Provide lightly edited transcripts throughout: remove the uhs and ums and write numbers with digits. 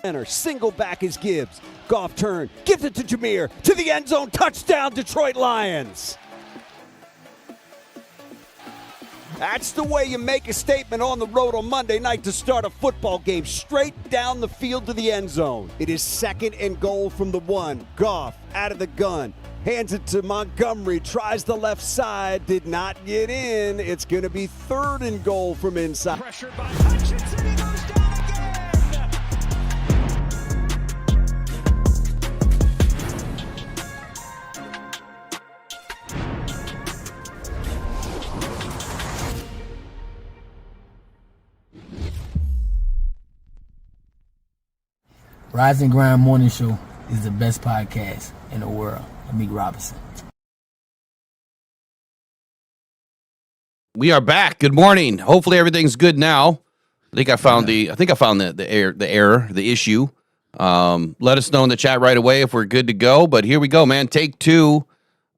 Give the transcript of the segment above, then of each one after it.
Center, single back is Gibbs. Goff turn, gives it to Jameer, to the end zone, touchdown Detroit Lions. That's the way you make a statement on the road on Monday night to start a football game, straight down the field to the end zone. It is 2nd and goal from the 1. Goff out of the gun, hands it to Montgomery, tries the left side, did not get in. It's going to be 3rd and goal from inside. Pressured by Hutchinson, he goes down again. Rise and Grind Morning Show is the best podcast in the world. Meek Robinson. We are back. Good morning. Hopefully everything's good now. I think I found the error, the issue. Let us know in the chat right away if we're good to go. But here we go, man. Take 2.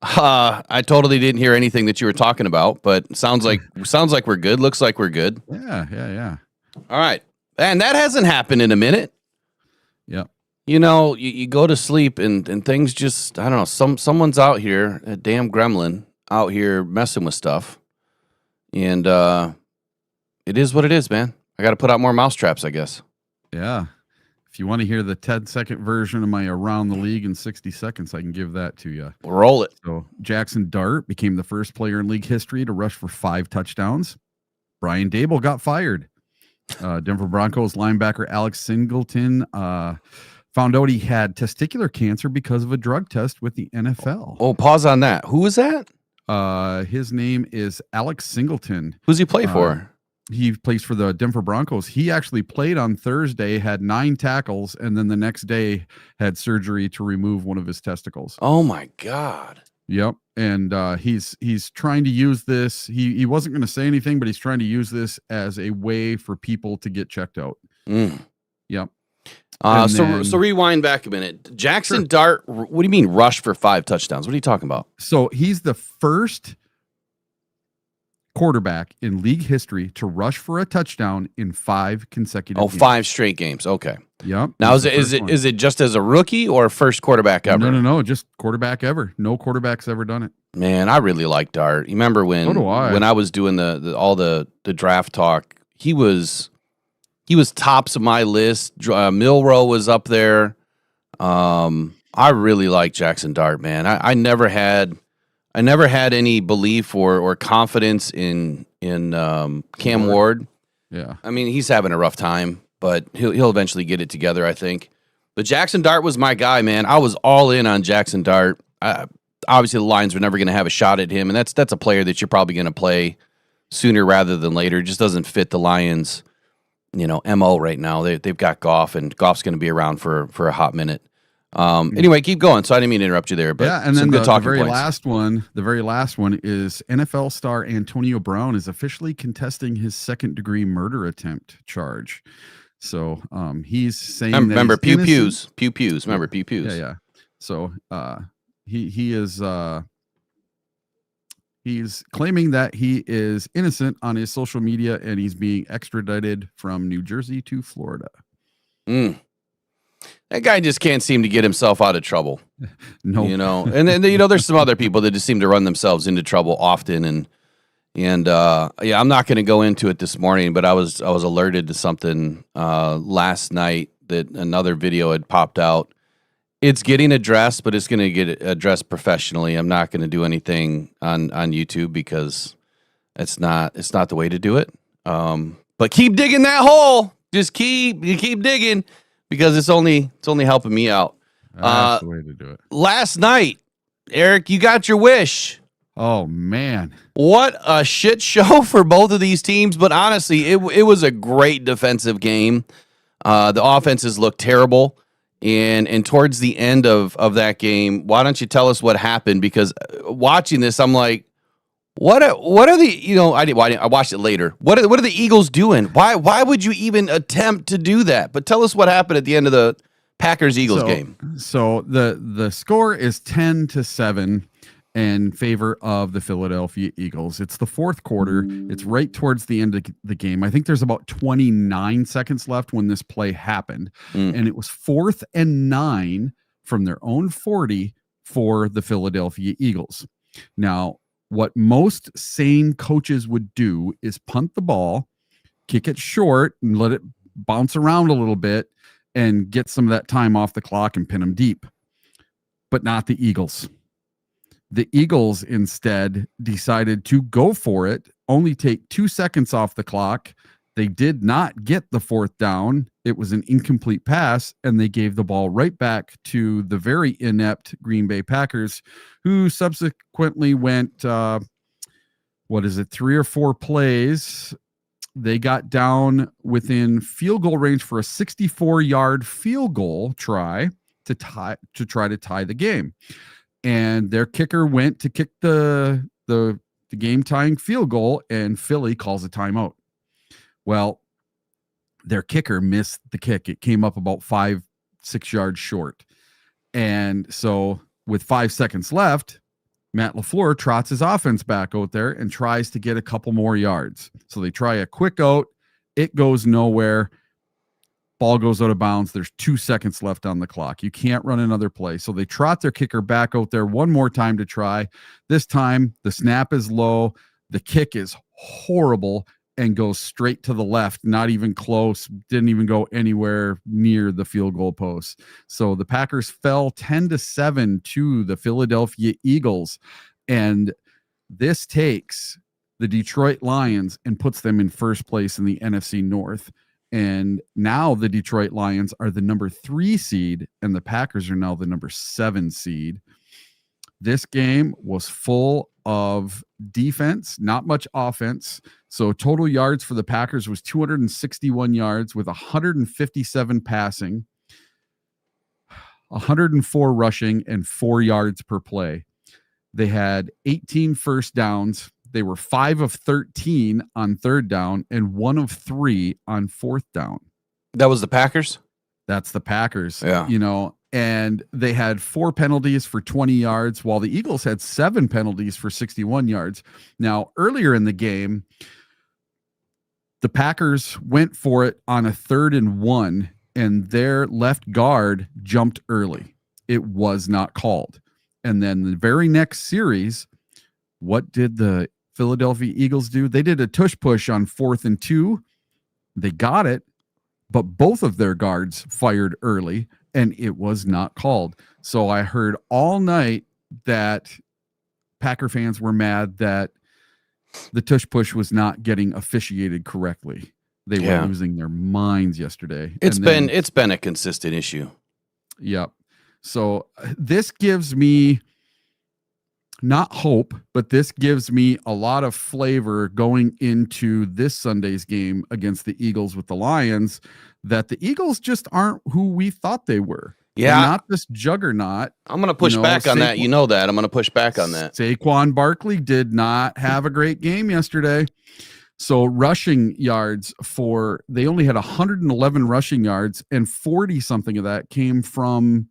I totally didn't hear anything that you were talking about, but sounds like we're good. Looks like we're good. Yeah. All right. And that hasn't happened in a minute. Yep. You know, you go to sleep and things just, I don't know, someone's out here, a damn gremlin out here messing with stuff. And it is what it is, man. I got to put out more mousetraps, I guess. Yeah. If you want to hear the 10-second version of my Around the League in 60 seconds, I can give that to you. We'll roll it. So Jackson Dart became the first player in league history to rush for 5 touchdowns. Brian Daboll got fired. Denver Broncos linebacker Alex Singleton found out he had testicular cancer because of a drug test with the NFL. Oh, pause on that. Who is that? His name is Alex Singleton. Who's he play for? He plays for the Denver Broncos. He actually played on Thursday, had 9 tackles, and then the next day had surgery to remove one of his testicles. Oh my God. Yep. And he's trying to use this. He wasn't going to say anything, but he's trying to use this as a way for people to get checked out. Yep. So rewind back a minute. Jackson Dart, what do you mean rush for 5 touchdowns? What are you talking about? So he's the first quarterback in league history to rush for a touchdown in 5 consecutive games. 5 straight games. Okay. Yep. Now is it just as a rookie or first quarterback ever? No, just quarterback ever. No quarterback's ever done it. Man, I really like Dart. You remember when I was doing all the draft talk, he was tops of my list. Milroe was up there. I really like Jackson Dart, man. I never had any belief or confidence in Cam Ward. Yeah. I mean, he's having a rough time, but he'll eventually get it together, I think. But Jackson Dart was my guy, man. I was all in on Jackson Dart. Obviously, the Lions were never going to have a shot at him, and that's a player that you're probably going to play sooner rather than later. It just doesn't fit the Lions, MO right now. They've got Goff, and Goff's going to be around for a hot minute. Anyway, keep going. So I didn't mean to interrupt you there, but and then the very points. last one is NFL star Antonio Brown is officially contesting his 2nd-degree murder attempt charge. So he's saying remember pew pews. Remember pew pews. Yeah. So he's claiming that he is innocent on his social media, and he's being extradited from New Jersey to Florida. That guy just can't seem to get himself out of trouble. No, and then there's some other people that just seem to run themselves into trouble often, and I'm not going to go into it this morning, but I was alerted to something last night that another video had popped out. It's getting addressed, but it's going to get addressed professionally. I'm not going to do anything on YouTube because it's not the way to do it. But keep digging that hole. Just keep digging. Because it's only helping me out. That's the way to do it. Last night, Eric, you got your wish. Oh, man. What a shit show for both of these teams. But honestly, it was a great defensive game. The offenses looked terrible. And towards the end of that game, why don't you tell us what happened? Because watching this, I'm like, what are the, I watched it later. What are the Eagles doing? Why would you even attempt to do that? But tell us what happened at the end of the Packers-Eagles game. So the score is 10-7, in favor of the Philadelphia Eagles. It's the fourth quarter. It's right towards the end of the game. I think there's about 29 seconds left when this play happened. And it was 4th and 9 from their own 40 for the Philadelphia Eagles. Now, what most sane coaches would do is punt the ball, kick it short, and let it bounce around a little bit and get some of that time off the clock and pin them deep. But not the Eagles. The Eagles instead decided to go for it, only take 2 seconds off the clock. They did not get the 4th down. It was an incomplete pass, and they gave the ball right back to the very inept Green Bay Packers, who subsequently went, 3 or 4 plays. They got down within field goal range for a 64-yard field goal try to try to tie the game. And their kicker went to kick the game-tying field goal, and Philly calls a timeout. Well, their kicker missed the kick. It came up about 5-6 yards short. And so with 5 seconds left, Matt LaFleur trots his offense back out there and tries to get a couple more yards. So they try a quick out. It goes nowhere. Ball goes out of bounds. There's 2 seconds left on the clock. You can't run another play. So they trot their kicker back out there one more time to try. This time, the snap is low. The kick is horrible and goes straight to the left, not even close, didn't even go anywhere near the field goal post. So the Packers fell 10-7 to the Philadelphia Eagles. And this takes the Detroit Lions and puts them in first place in the NFC North. And now the Detroit Lions are the number 3 seed, and the Packers are now the number 7 seed. This game was full of defense, not much offense. So total yards for the Packers was 261 yards with 157 passing, 104 rushing, and 4 yards per play. They had 18 first downs. They were 5 of 13 on 3rd down and 1 of 3 on 4th down. That was the Packers? That's the Packers. Yeah. And they had 4 penalties for 20 yards, while the Eagles had 7 penalties for 61 yards. Now, earlier in the game, the Packers went for it on a 3rd and 1, and their left guard jumped early. It was not called. And then the very next series, what did the Philadelphia Eagles do? They did a tush push on 4th and 2. They got it, but both of their guards fired early, and it was not called. So I heard all night that Packer fans were mad that the tush push was not getting officiated correctly. They were losing their minds yesterday. It's been a consistent issue. Yep. So this gives me not hope, but this gives me a lot of flavor going into this Sunday's game against the Eagles with the Lions, that the Eagles just aren't who we thought they were. Yeah. They're not this juggernaut. I'm going to push back on that. You know that. I'm going to push back on that. Saquon Barkley did not have a great game yesterday. So rushing yards they only had 111 rushing yards, and 40 something of that came from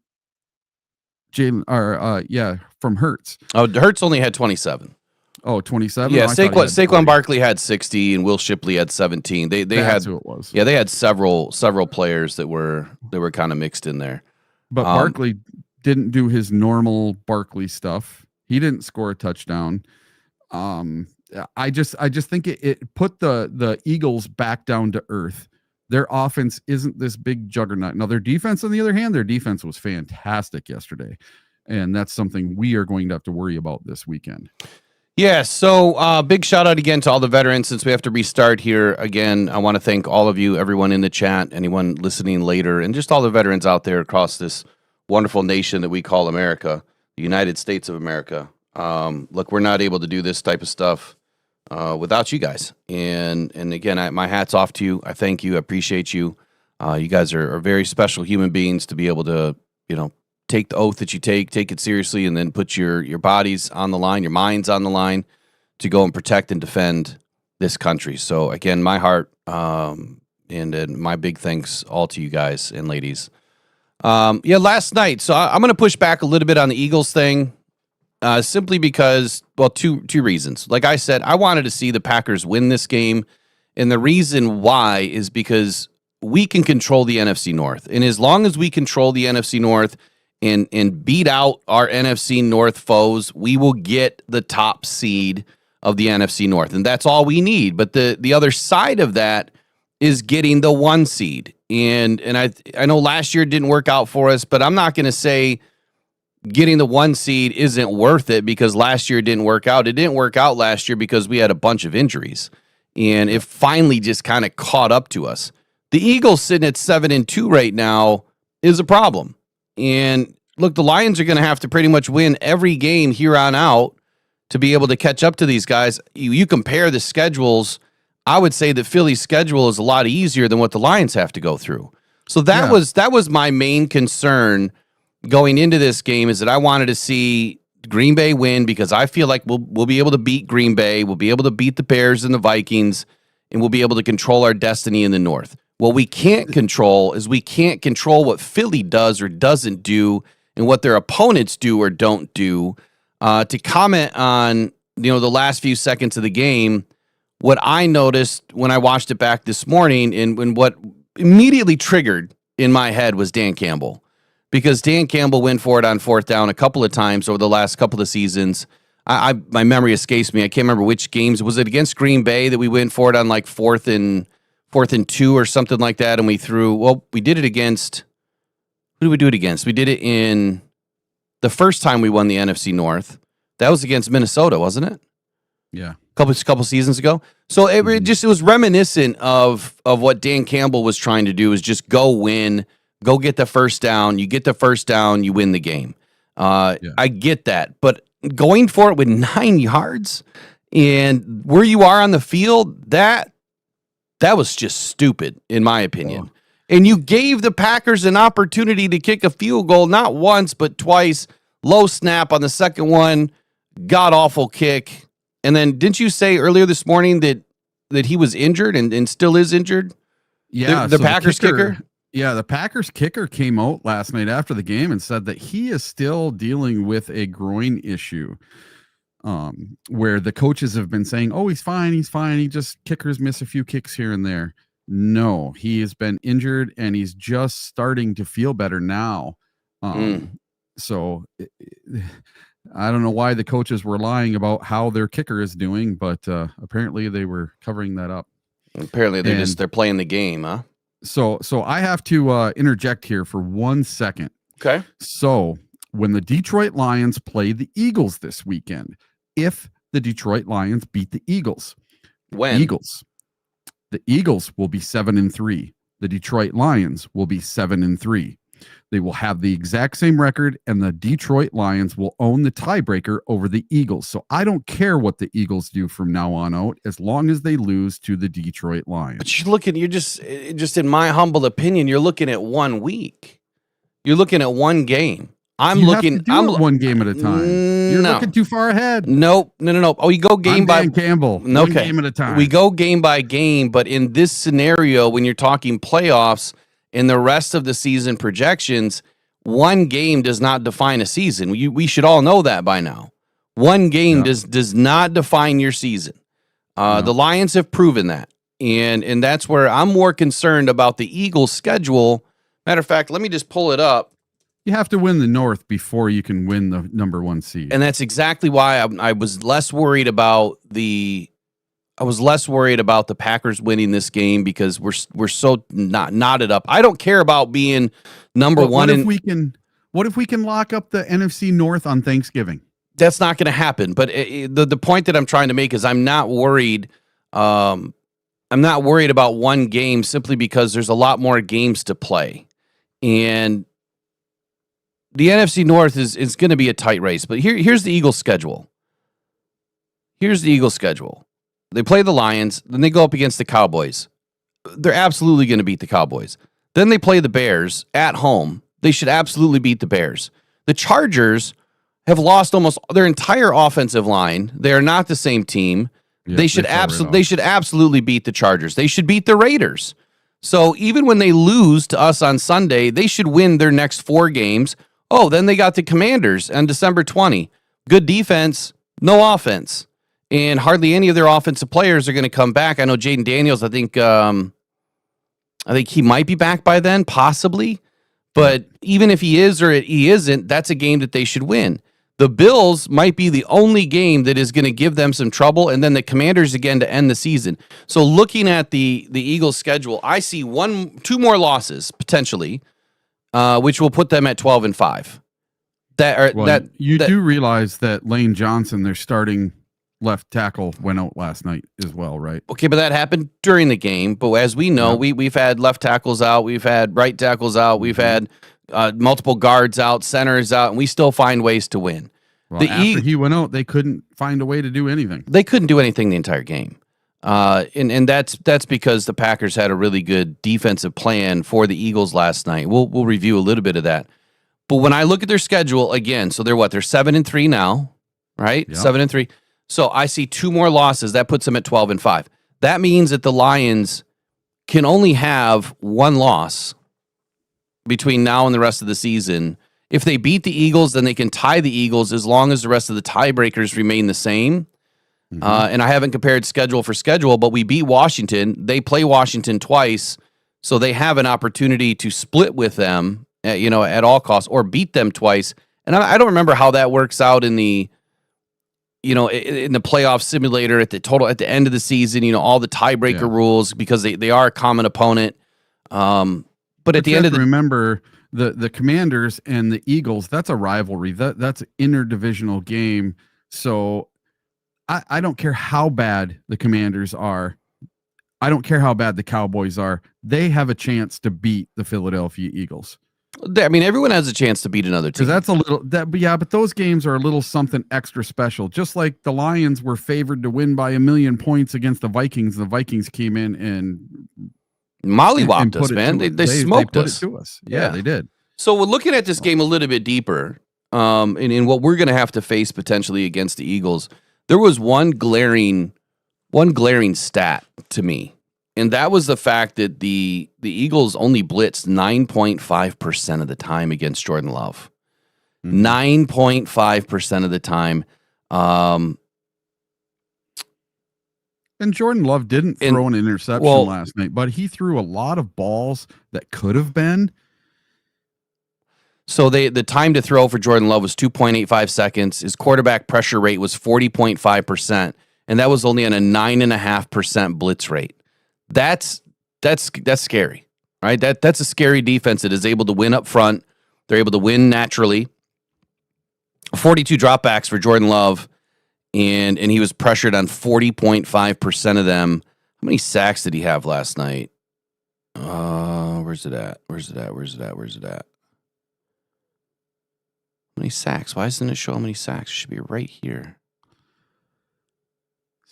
from Hurts. Oh, Hurts only had 27. Oh, 27? Yeah, Oh, Saquon Barkley had 60 and Will Shipley had 17. They That's had who it was. Yeah, they had several players that were kind of mixed in there. But Barkley didn't do his normal Barkley stuff. He didn't score a touchdown. I just think it put the Eagles back down to earth. Their offense isn't this big juggernaut. Now, their defense, on the other hand, their defense was fantastic yesterday. And that's something we are going to have to worry about this weekend. Yeah, so big shout out again to all the veterans. Since we have to restart here again, I want to thank all of you, everyone in the chat, anyone listening later, and just all the veterans out there across this wonderful nation that we call America, the United States of America. Look, we're not able to do this type of stuff without you guys. And again, my hat's off to you. I thank you. I appreciate you. You guys are very special human beings to be able to, take the oath that you take it seriously, and then put your bodies on the line, your minds on the line to go and protect and defend this country. So again, my heart and my big thanks all to you guys and ladies. Last night, so I'm going to push back a little bit on the Eagles thing. simply because, well, two reasons. Like I said, I wanted to see the Packers win this game, and the reason why is because we can control the NFC North, and as long as we control the NFC North and beat out our NFC North foes, we will get the top seed of the NFC North, and that's all we need. But the other side of that is getting the 1 seed, and I know last year it didn't work out for us, but I'm not going to say getting the 1 seed isn't worth it because last year it didn't work out. It didn't work out last year because we had a bunch of injuries, and it finally just kind of caught up to us. The Eagles sitting at 7-2 right now is a problem. And look, the Lions are going to have to pretty much win every game here on out to be able to catch up to these guys. You compare the schedules, I would say that Philly's schedule is a lot easier than what the Lions have to go through. So that was my main concern going into this game, is that I wanted to see Green Bay win because I feel like we'll be able to beat Green Bay, we'll be able to beat the Bears and the Vikings, and we'll be able to control our destiny in the North. What we can't control is we can't control what Philly does or doesn't do and what their opponents do or don't do. To comment on, the last few seconds of the game, what I noticed when I watched it back this morning and what immediately triggered in my head was Dan Campbell. Because Dan Campbell went for it on 4th down a couple of times over the last couple of seasons. My memory escapes me. I can't remember which games. Was it against Green Bay that we went for it on like 4th and 2 or something like that? And we did it against, who did we do it against? We did it in the first time we won the NFC North. That was against Minnesota, wasn't it? Yeah. Couple seasons ago. So it was reminiscent of what Dan Campbell was trying to do, is just go win, go get the first down. You get the first down, you win the game. I get that, but going for it with 9 yards and where you are on the field, that was just stupid, in my opinion. Oh. And you gave the Packers an opportunity to kick a field goal, not once, but twice. Low snap on the second one, god-awful kick. And then didn't you say earlier this morning that he was injured and still is injured? Yeah. The Packers kicker? Yeah, the Packers kicker came out last night after the game and said that he is still dealing with a groin issue. Where the coaches have been saying, oh, he's fine. He just kickers miss a few kicks here and there. No, he has been injured and he's just starting to feel better now. So I don't know why the coaches were lying about how their kicker is doing, but apparently they were covering that up. Apparently they're playing the game, huh? So I have to interject here for 1 second. Okay. So when the Detroit Lions play the Eagles this weekend, if the Detroit Lions beat the Eagles, the Eagles will be 7-3. The Detroit Lions will be 7-3. They will have the exact same record, and the Detroit Lions will own the tiebreaker over the Eagles. So I don't care what the Eagles do from now on out, as long as they lose to the Detroit Lions. But you're just in my humble opinion, you're looking at 1 week. You're looking at one game. I'm one game at a time. You're looking too far ahead. Nope. No. Oh, you go game by Campbell. Okay. One game at a time. We go game by game, but in this scenario, when you're talking playoffs and the rest of the season projections, one game does not define a season. We should all know that by now. One game does not define your season. The Lions have proven that, and that's where I'm more concerned about the Eagles' schedule. Matter of fact, let me just pull it up. You have to win the North before you can win the number 1 seed. And that's exactly why I was less worried about the Packers winning this game, because we're so not knotted up. I don't care about being number one. What if we can lock up the NFC North on Thanksgiving? That's not going to happen. But the point that I'm trying to make is I'm not worried. I'm not worried about one game simply because there's a lot more games to play. And the NFC North is going to be a tight race, but here's the Eagles' schedule. They play the Lions, then they go up against the Cowboys. They're absolutely going to beat the Cowboys. Then they play the Bears at home. They should absolutely beat the Bears. The Chargers have lost almost their entire offensive line. They are not the same team. Yep, they should absolutely beat the Chargers. They should beat the Raiders. So even when they lose to us on Sunday, they should win their next 4 games. Oh, then they got the Commanders on December 20. Good defense, no offense. And hardly any of their offensive players are going to come back. I know Jaden Daniels, I think he might be back by then, possibly. But even if he is or he isn't, that's a game that they should win. The Bills might be the only game that is going to give them some trouble, and then the Commanders again to end the season. So looking at the Eagles' schedule, I see 2 more losses potentially, which will put them at 12-5. You do realize that Lane Johnson, their starting left tackle, went out last night as well, right? Okay, but that happened during the game. But as we know, we've had left tackles out, we've had right tackles out, we've had multiple guards out, centers out, and we still find ways to win. Well, after he went out, they couldn't find a way to do anything. They couldn't do anything the entire game. And that's because the Packers had a really good defensive plan for the Eagles last night. We'll review a little bit of that. But when I look at their schedule again, so they're 7-3 now, right? Yep. 7-3. So I see 2 more losses. That puts them at 12-5. That means that the Lions can only have 1 loss between now and the rest of the season. If they beat the Eagles, then they can tie the Eagles as long as the rest of the tiebreakers remain the same. Mm-hmm. And I haven't compared schedule for schedule, but we beat Washington. They play Washington twice, so they have an opportunity to split with them, at all costs, or beat them twice. And I don't remember how that works out in the in the playoff simulator at the end of the season, all the tiebreaker rules, because they are a common opponent. But at the end of remember the Commanders and the Eagles, that's a rivalry. That's an interdivisional game. So I don't care how bad the Commanders are. I don't care how bad the Cowboys are. They have a chance to beat the Philadelphia Eagles. I mean, everyone has a chance to beat another team. Because but those games are a little something extra special. Just like the Lions were favored to win by 1,000,000 points against the Vikings. The Vikings came in and mollywopped us, man. They smoked us. It to us. Yeah, they did. So we're looking at this game a little bit deeper, and in what we're going to have to face potentially against the Eagles. There was one glaring stat to me. And that was the fact that the Eagles only blitzed 9.5% of the time against Jordan Love. 9.5% of the time. And Jordan Love didn't throw an interception last night, but he threw a lot of balls that could have been. So the time to throw for Jordan Love was 2.85 seconds. His quarterback pressure rate was 40.5%, and that was only on a 9.5% blitz rate. That's scary, right? That's a scary defense that is able to win up front. They're able to win naturally. 42 dropbacks for Jordan Love, and he was pressured on 40.5% of them. How many sacks did he have last night? Where's it at? How many sacks? Why doesn't it show how many sacks? It should be right here.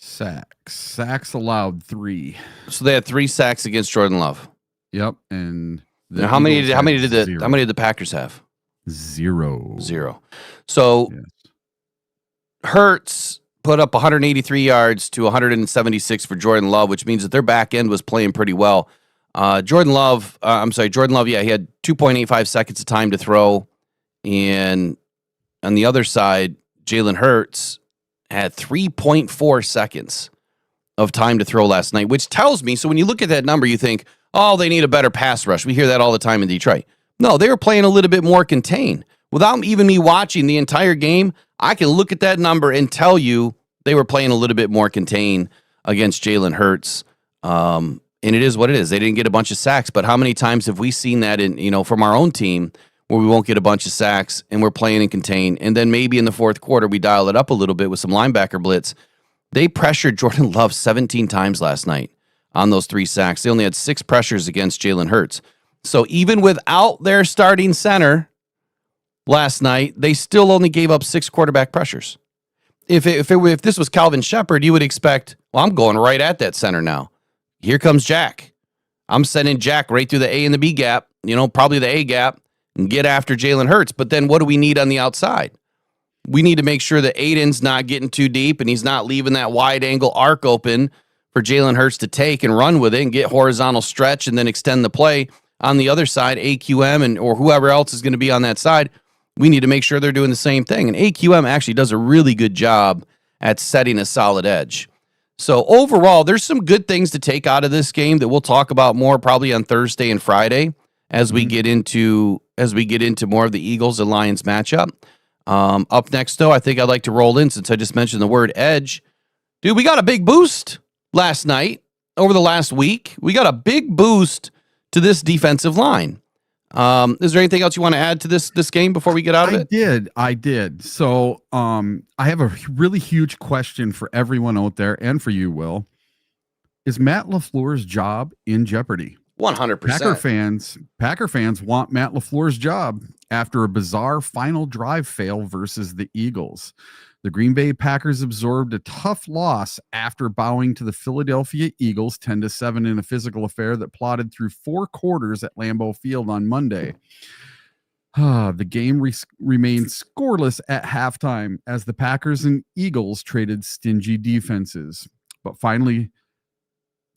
Sacks allowed 3. So they had 3 sacks against Jordan Love. Yep, and now how many did the Packers have? 0. So Hurts put up 183 yards to 176 for Jordan Love, which means that their back end was playing pretty well. Jordan Love, he had 2.85 seconds of time to throw, and on the other side, Jalen Hurts had 3.4 seconds of time to throw last night, which tells me, so when you look at that number, you think, oh, they need a better pass rush. We hear that all the time in Detroit. No, they were playing a little bit more contained. Without even me watching the entire game, I can look at that number and tell you they were playing a little bit more contained against Jalen Hurts. And it is what it is. They didn't get a bunch of sacks, but how many times have we seen that from our own team where we won't get a bunch of sacks and we're playing in contain, and then maybe in the fourth quarter we dial it up a little bit with some linebacker blitz. They pressured Jordan Love 17 times last night on those 3 sacks. They only had 6 pressures against Jalen Hurts. So even without their starting center last night, they still only gave up 6 quarterback pressures. If this was Calvin Shepard, you would expect, well, I'm going right at that center now. Here comes Jack. I'm sending Jack right through the A and the B gap, probably the A gap, and get after Jalen Hurts. But then what do we need on the outside? We need to make sure that Aiden's not getting too deep and he's not leaving that wide angle arc open for Jalen Hurts to take and run with it and get horizontal stretch and then extend the play on the other side, AQM or whoever else is going to be on that side. we need to make sure they're doing the same thing. And AQM actually does a really good job at setting a solid edge. So overall, there's some good things to take out of this game that we'll talk about more probably on Thursday and Friday as we get into more of the Eagles and Lions matchup. Up next, though, I think I'd like to roll in since I just mentioned the word edge. Dude, we got a big boost last night over the last week. We got a big boost to this defensive line. Is there anything else you want to add to this game before we get out of it? I did. So I have a really huge question for everyone out there and for you, Will. Is Matt LaFleur's job in jeopardy? 100%. Packer fans want Matt LaFleur's job after a bizarre final drive fail versus the Eagles. The Green Bay Packers absorbed a tough loss after bowing to the Philadelphia Eagles 10-7 in a physical affair that plodded through 4 quarters at Lambeau Field on Monday. The game remained scoreless at halftime as the Packers and Eagles traded stingy defenses. But finally,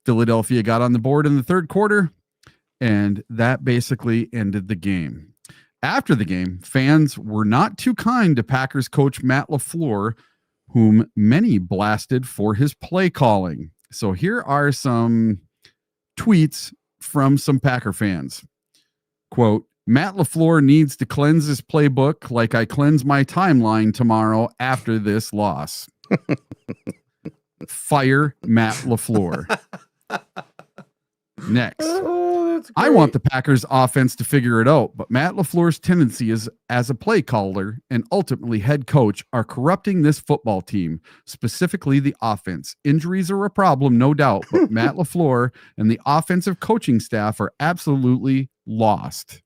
Philadelphia got on the board in the third quarter, and that basically ended the game. After the game, fans were not too kind to Packers coach Matt LaFleur, whom many blasted for his play calling. So here are some tweets from some Packer fans. Quote, Matt LaFleur needs to cleanse his playbook like I cleanse my timeline tomorrow after this loss. Fire Matt LaFleur. Next. I want the Packers offense to figure it out, but Matt LaFleur's tendency is as a play caller and ultimately head coach are corrupting this football team, specifically the offense. Injuries are a problem, no doubt, but Matt LaFleur and the offensive coaching staff are absolutely lost.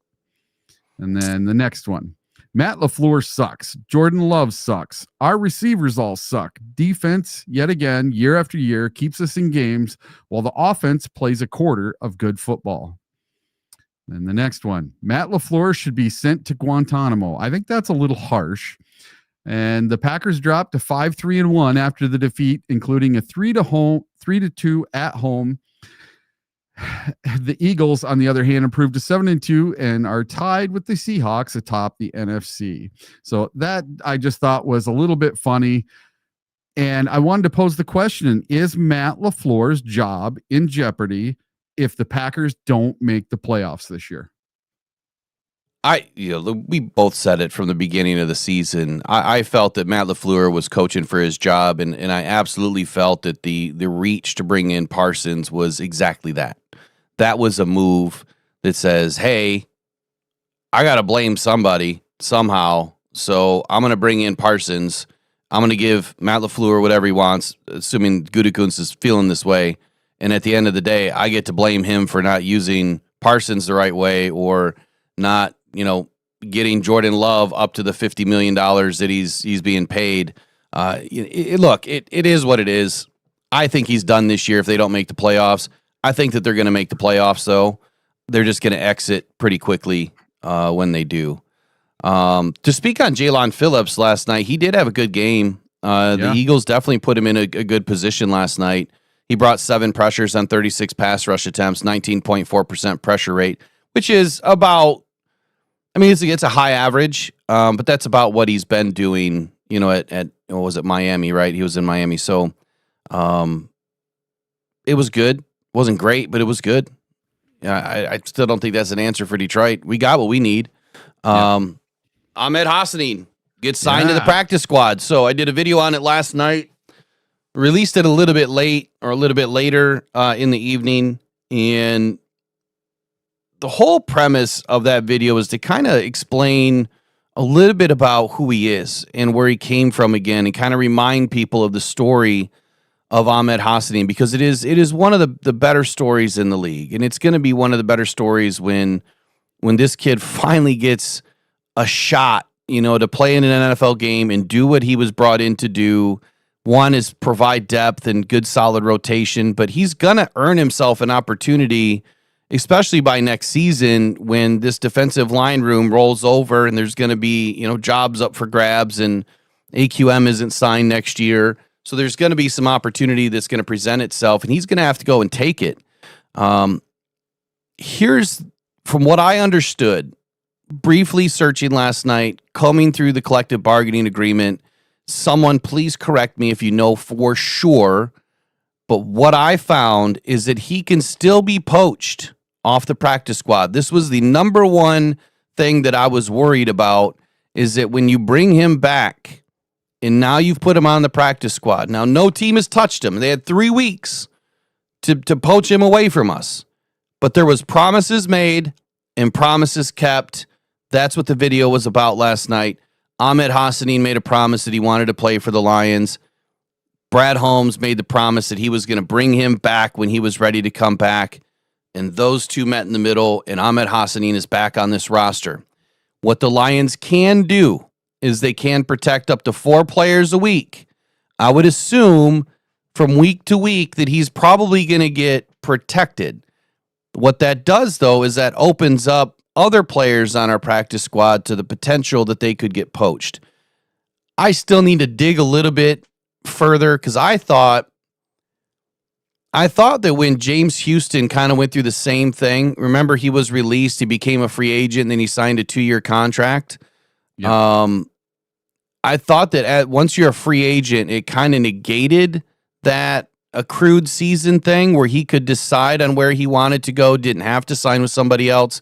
And then the next one. Matt LaFleur sucks. Jordan Love sucks. Our receivers all suck. Defense, yet again, year after year, keeps us in games while the offense plays a quarter of good football. Then the next one. Matt LaFleur should be sent to Guantanamo. I think that's a little harsh. And the Packers dropped to 5-3-1 after the defeat, including a 3-2 at home. The Eagles, on the other hand, improved to 7-2 and are tied with the Seahawks atop the NFC. So that I just thought was a little bit funny. And I wanted to pose the question, is Matt LaFleur's job in jeopardy if the Packers don't make the playoffs this year? We both said it from the beginning of the season. I felt that Matt LaFleur was coaching for his job, and I absolutely felt that the reach to bring in Parsons was exactly that. That was a move that says, hey, I got to blame somebody somehow, so I'm going to bring in Parsons. I'm going to give Matt LaFleur whatever he wants, assuming Gutekunst is feeling this way. And at the end of the day, I get to blame him for not using Parsons the right way or not, getting Jordan Love up to the $50 million that he's being paid. Look, it is what it is. I think he's done this year if they don't make the playoffs. I think that they're going to make the playoffs, though. They're just going to exit pretty quickly when they do. To speak on Jalen Phillips last night, he did have a good game. The Eagles definitely put him in a good position last night. He brought 7 pressures on 36 pass rush attempts, 19.4% pressure rate, which is about, it's a high average, but that's about what he's been doing, at what was it, Miami, right? He was in Miami. So it was good. Wasn't great, but it was good. I still don't think that's an answer for Detroit. We got what we need. Ahmed Hassanin gets signed to the practice squad. So I did a video on it last night, released it a little bit late or a little bit later in the evening. And the whole premise of that video is to kind of explain a little bit about who he is and where he came from again and kind of remind people of the story of Ahmed Hassanin, because it is one of the better stories in the league. And it's going to be one of the better stories when this kid finally gets a shot, to play in an NFL game and do what he was brought in to do. One is provide depth and good solid rotation, but he's going to earn himself an opportunity, especially by next season when this defensive line room rolls over and there's going to be, jobs up for grabs and AQM isn't signed next year. So there's going to be some opportunity that's going to present itself, and he's going to have to go and take it. Here's, from what I understood, briefly searching last night, combing through the collective bargaining agreement. Someone please correct me if you know for sure. But what I found is that he can still be poached off the practice squad. This was the number one thing that I was worried about, is that when you bring him back and now you've put him on the practice squad. Now, no team has touched him. They had 3 weeks to poach him away from us. But there was promises made and promises kept. That's what the video was about last night. Ahmed Hassanin made a promise that he wanted to play for the Lions. Brad Holmes made the promise that he was going to bring him back when he was ready to come back. And those two met in the middle, and Ahmed Hassanin is back on this roster. What the Lions can do is they can protect up to 4 players a week. I would assume from week to week that he's probably going to get protected. What that does, though, is that opens up other players on our practice squad to the potential that they could get poached. I still need to dig a little bit further, because I thought that when James Houston kind of went through the same thing, remember he was released, he became a free agent, and then he signed a 2-year contract. Yep. I thought that once you're a free agent, it kind of negated that accrued season thing where he could decide on where he wanted to go, didn't have to sign with somebody else.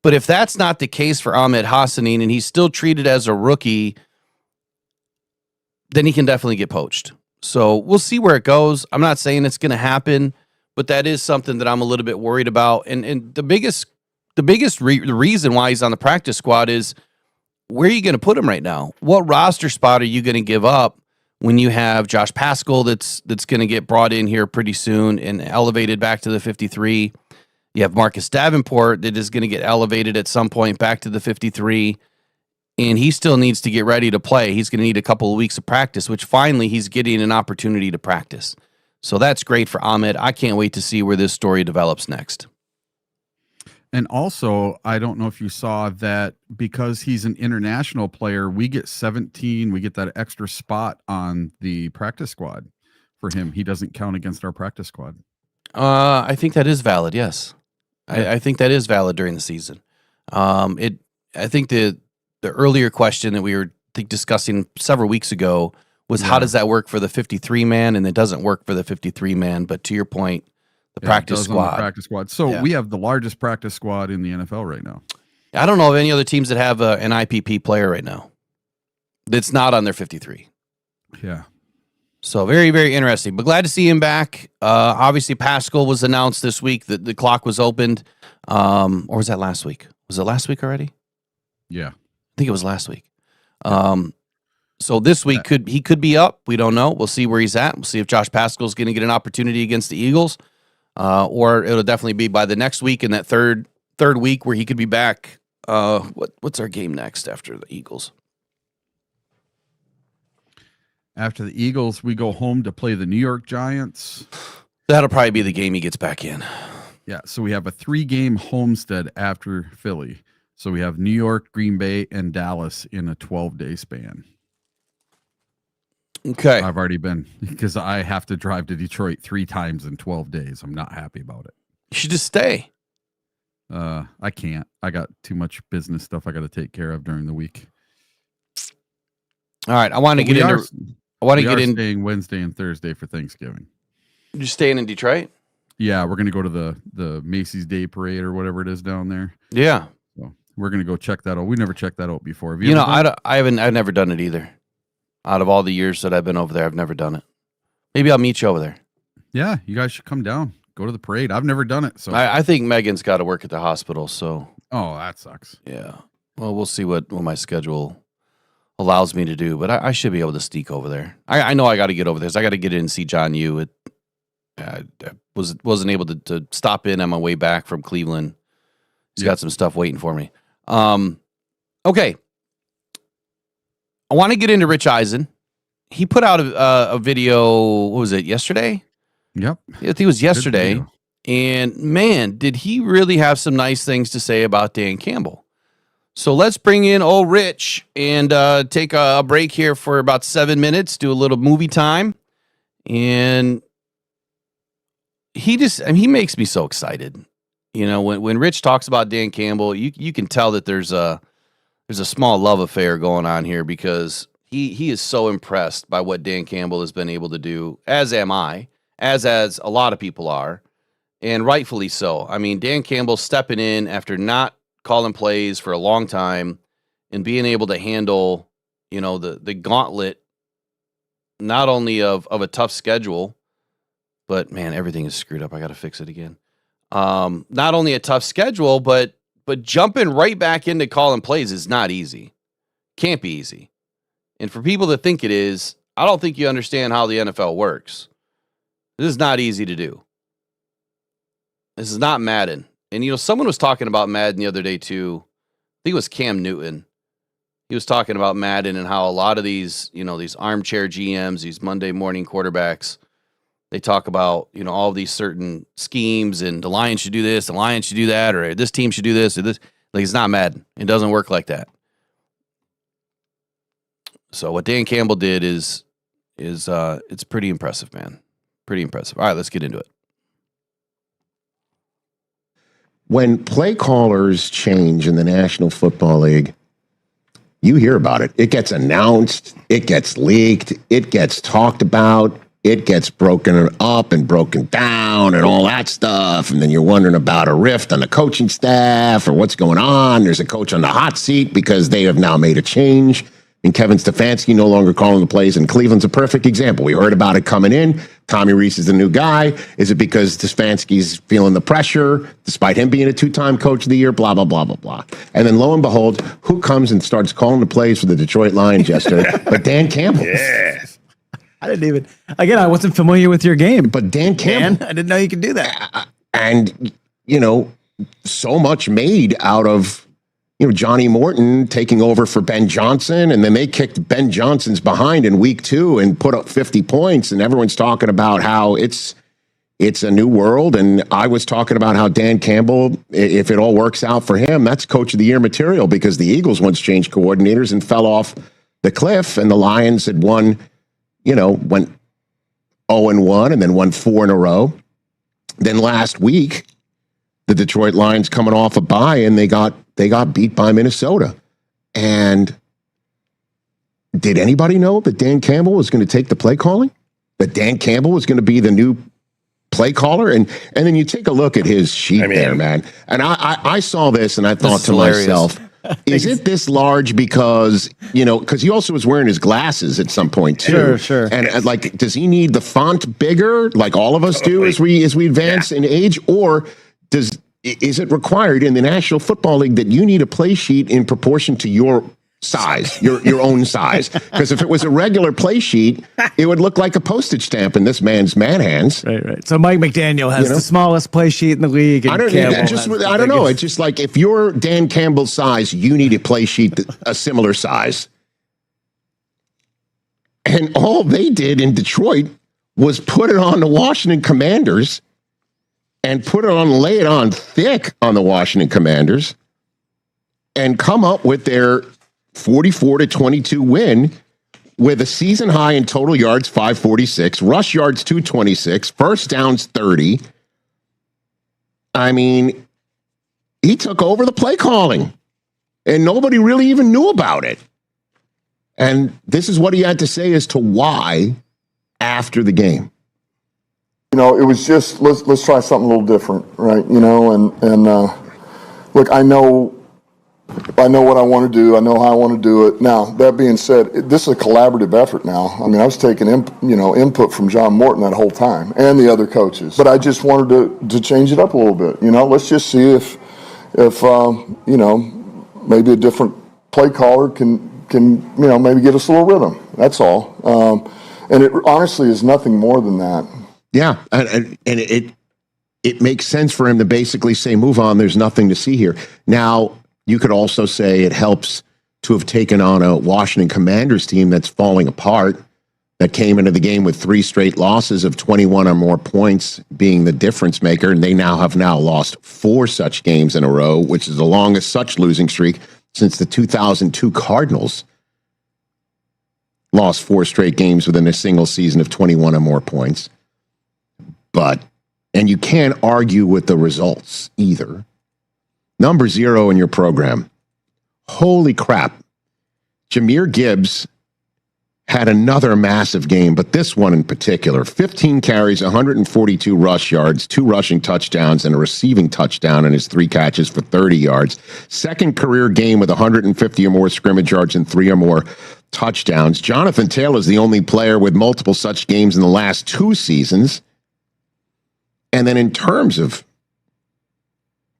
But if that's not the case for Ahmed Hassanin and he's still treated as a rookie, then he can definitely get poached. So we'll see where it goes. I'm not saying it's going to happen, but that is something that I'm a little bit worried about. And the biggest reason why he's on the practice squad is, where are you going to put him right now? What roster spot are you going to give up when you have Josh Paschal that's going to get brought in here pretty soon and elevated back to the 53? You have Marcus Davenport that is going to get elevated at some point back to the 53. And he still needs to get ready to play. He's going to need a couple of weeks of practice, which finally he's getting an opportunity to practice. So that's great for Ahmed. I can't wait to see where this story develops next. And also, I don't know if you saw that because he's an international player, we get 17. We get that extra spot on the practice squad for him. He doesn't count against our practice squad. I think that is valid. Yes. I think that is valid during the season. I think the earlier question that we were discussing several weeks ago was how does that work for the 53 man? And it doesn't work for the 53 man, but to your point, the practice squad. So we have the largest practice squad in the NFL right now. I don't know of any other teams that have an IPP player right now that's not on their 53. Yeah. So very, very interesting, but glad to see him back. Obviously Paschal was announced this week that the clock was opened. Or was that last week? Was it last week already? Yeah. I think it was last week. So this week he could be up. We don't know. We'll see where he's at. We'll see if Josh Paschal's going to get an opportunity against the Eagles, or it'll definitely be by the next week in that third week where he could be back. What's our game next after the Eagles? After the Eagles, we go home to play the New York Giants. That'll probably be the game he gets back in. Yeah. So we have a 3-game homestead after Philly. So we have New York, Green Bay, and Dallas in a 12-day span. Okay. I've already been, because I have to drive to Detroit 3 times in 12 days. I'm not happy about it. You should just stay. I can't. I got too much business stuff I got to take care of during the week. All right. I want to get in staying Wednesday and Thursday for Thanksgiving. You're staying in Detroit? Yeah, we're going to go to the Macy's Day Parade or whatever it is down there. Yeah. So we're going to go check that out. We never checked that out before. I've never done it either. Out of all the years that I've been over there, I've never done it. Maybe I'll meet you over there. Yeah, you guys should come down. Go to the parade. I've never done it. So I think Megan's got to work at the hospital. So that sucks. Yeah. Well, we'll see what my schedule allows me to do, but I should be able to sneak over there. I know I got to get over there. So I got to get in and see John Yu. I wasn't able to stop in on my way back from Cleveland. He's got some stuff waiting for me. Okay. I want to get into Rich Eisen. He put out a video, what was it, yesterday? Yep. I think it was yesterday. And man, did he really have some nice things to say about Dan Campbell. So let's bring in old Rich and take a break here for about 7 minutes, do a little movie time. And he makes me so excited. You know, when Rich talks about Dan Campbell, you can tell that there's a small love affair going on here, because he is so impressed by what Dan Campbell has been able to do, as am I, as a lot of people are, and rightfully so. I mean, Dan Campbell stepping in after not calling plays for a long time and being able to handle, you know, the gauntlet, not only of a tough schedule, but man, everything is screwed up. I got to fix it again. Not only a tough schedule, but jumping right back into calling plays is not easy. Can't be easy. And for people that think it is, I don't think you understand how the NFL works. This is not easy to do. This is not Madden. And, you know, someone was talking about Madden the other day, too. I think it was Cam Newton. He was talking about Madden and how a lot of these, you know, these armchair GMs, these Monday morning quarterbacks, they talk about, you know, all of these certain schemes, and the Lions should do this, the Lions should do that, or this team should do this, or this. Like, it's not Madden. It doesn't work like that. So what Dan Campbell did is it's pretty impressive, man. Pretty impressive. All right, let's get into it. When play callers change in the National Football League, you hear about it. It gets announced, it gets leaked, it gets talked about, it gets broken up and broken down and all that stuff. And then you're wondering about a rift on the coaching staff or what's going on. There's a coach on the hot seat because they have now made a change. And Kevin Stefanski no longer calling the plays, and Cleveland's a perfect example. We heard about it coming in. Tommy Rees is the new guy. Is it because Stefanski's feeling the pressure, despite him being a two-time coach of the year, blah, blah, blah, blah, blah. And then lo and behold, who comes and starts calling the plays for the Detroit Lions yesterday? But Dan Campbell. Yeah. I didn't even, again, I wasn't familiar with your game. But Dan Campbell. I didn't know you could do that. And, you know, so much made out of, you know, Johnny Morton taking over for Ben Johnson, and then they kicked Ben Johnson's behind in week 2 and put up 50 points, and everyone's talking about how it's a new world. And I was talking about how Dan Campbell, if it all works out for him, that's coach of the year material, because the Eagles once changed coordinators and fell off the cliff, and the Lions had won, you know, went 0-1 and then won 4 in a row. Then last week, the Detroit Lions coming off a bye, and they got beat by Minnesota. And did anybody know that Dan Campbell was going to take the play calling? That Dan Campbell was going to be the new play caller? And then you take a look at his sheet there, man. And I saw this, and I thought to myself, is it this large? Because, you know, because he also was wearing his glasses at some point too. Sure. And like, does he need the font bigger, like all of us do as we advance in age, or is it required in the National Football League that you need a play sheet in proportion to your size, your own size? Because if it was a regular play sheet, it would look like a postage stamp in this man's man hands. Right. So Mike McDaniel has the smallest play sheet in the league. And I don't know. It's just like, if you're Dan Campbell's size, you need a play sheet a similar size. And all they did in Detroit was put it on the Washington Commanders, and lay it on thick on the Washington Commanders, and come up with their 44-22 win with a season high in total yards, 546, rush yards, 226, first downs, 30. I mean, he took over the play calling, and nobody really even knew about it. And this is what he had to say as to why after the game. You know, it was just, let's try something a little different, right? You know, and look, I know what I want to do. I know how I want to do it. Now, that being said, this is a collaborative effort now. I mean, I was taking input from John Morton that whole time, and the other coaches. But I just wanted to change it up a little bit. You know, let's just see if you know, maybe a different play caller can you know, maybe get us a little rhythm. That's all. And it honestly is nothing more than that. Yeah, and it makes sense for him to basically say, move on, there's nothing to see here. Now, you could also say it helps to have taken on a Washington Commanders team that's falling apart, that came into the game with 3 straight losses of 21 or more points being the difference maker, and they have lost 4 such games in a row, which is the longest such losing streak since the 2002 Cardinals lost 4 straight games within a single season of 21 or more points. But And you can't argue with the results either. Number 0 in your program. Holy crap. Jahmyr Gibbs had another massive game, but this one in particular. 15 carries, 142 rush yards, 2 rushing touchdowns, and a receiving touchdown in his 3 catches for 30 yards. Second career game with 150 or more scrimmage yards and 3 or more touchdowns. Jonathan Taylor is the only player with multiple such games in the last 2 seasons. And then in terms of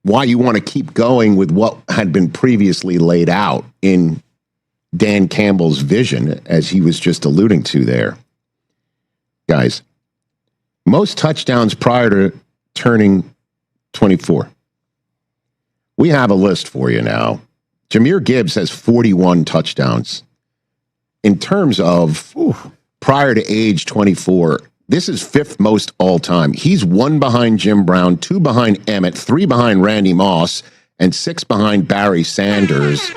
why you want to keep going with what had been previously laid out in Dan Campbell's vision, as he was just alluding to there. Guys, most touchdowns prior to turning 24. We have a list for you now. Jahmyr Gibbs has 41 touchdowns. In terms of prior to age 24, this is 5th most all time. He's 1 behind Jim Brown, 2 behind Emmett, 3 behind Randy Moss, and 6 behind Barry Sanders.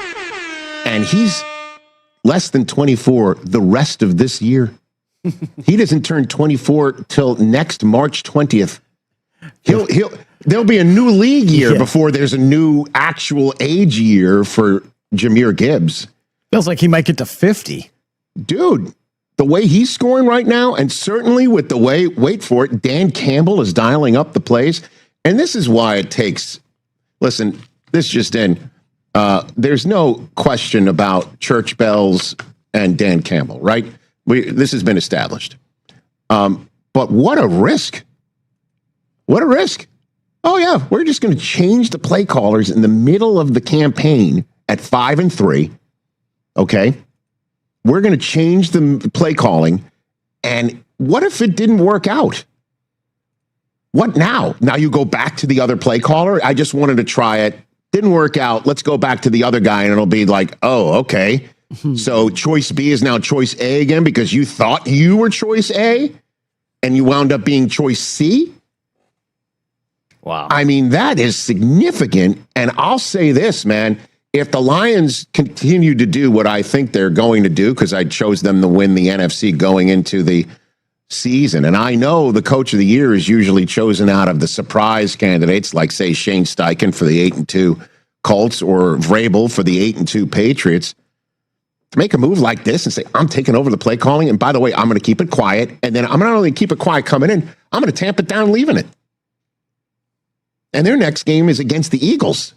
And he's less than 24 the rest of this year. He doesn't turn 24 till next March 20th. There'll be a new league year before there's a new actual age year for Jahmyr Gibbs. Feels like he might get to 50. Dude, the way he's scoring right now, and certainly with the way, wait for it, Dan Campbell is dialing up the plays. And this is why it takes, listen, this just in. There's no question about church bells and Dan Campbell, right? This has been established. But what a risk. What a risk. Oh, yeah, we're just going to change the play callers in the middle of the campaign at 5-3. Okay? We're going to change the play calling. And what if it didn't work out? What now? Now you go back to the other play caller? I just wanted to try it. Didn't work out. Let's go back to the other guy, and it'll be like, oh, okay. So choice B is now choice A again because you thought you were choice A, and you wound up being choice C? Wow. I mean, that is significant. And I'll say this, man. If the Lions continue to do what I think they're going to do, because I chose them to win the NFC going into the season, and I know the coach of the year is usually chosen out of the surprise candidates, like, say, Shane Steichen for the 8-2 Colts or Vrabel for the 8-2 Patriots, to make a move like this and say, I'm taking over the play calling, and by the way, I'm going to keep it quiet, and then I'm not only keep it quiet coming in, I'm going to tamp it down leaving it. And their next game is against the Eagles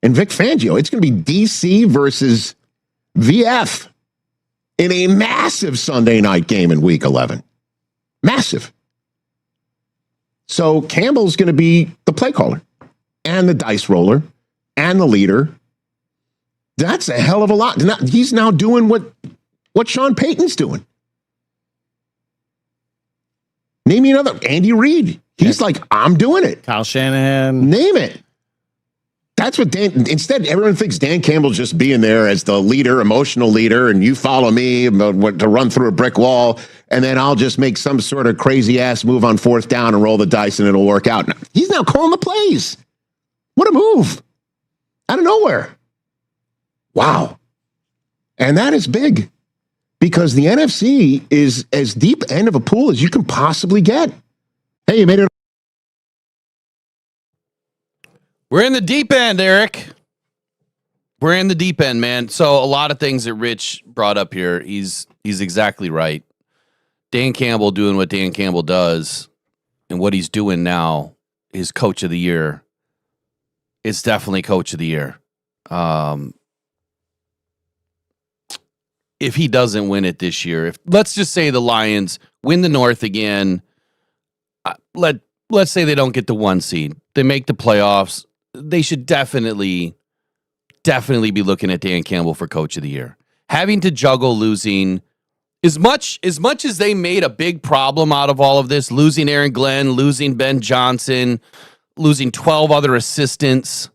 and Vic Fangio. It's going to be DC versus VF in a massive Sunday night game in Week 11. Massive. So Campbell's going to be the play caller and the dice roller and the leader. That's a hell of a lot. He's now doing what Sean Payton's doing. Name me another. Andy Reid. He's like, I'm doing it. Kyle Shanahan. Name it. That's what instead, everyone thinks Dan Campbell's just being there as the leader, emotional leader, and you follow me to run through a brick wall, and then I'll just make some sort of crazy ass move on 4th down and roll the dice and it'll work out. He's now calling the plays. What a move. Out of nowhere. Wow. And that is big because the NFC is as deep end of a pool as you can possibly get. Hey, you made it. We're in the deep end, Eric. We're in the deep end, man. So a lot of things that Rich brought up here, he's exactly right. Dan Campbell doing what Dan Campbell does and what he's doing now is coach of the year. It's definitely coach of the year. If he doesn't win it this year, let's just say the Lions win the North again, let's say they don't get the 1 seed. They make the playoffs. They should definitely be looking at Dan Campbell for coach of the year. Having to juggle losing as much as they made a big problem out of all of this, losing Aaron Glenn, losing Ben Johnson, losing 12 other assistants.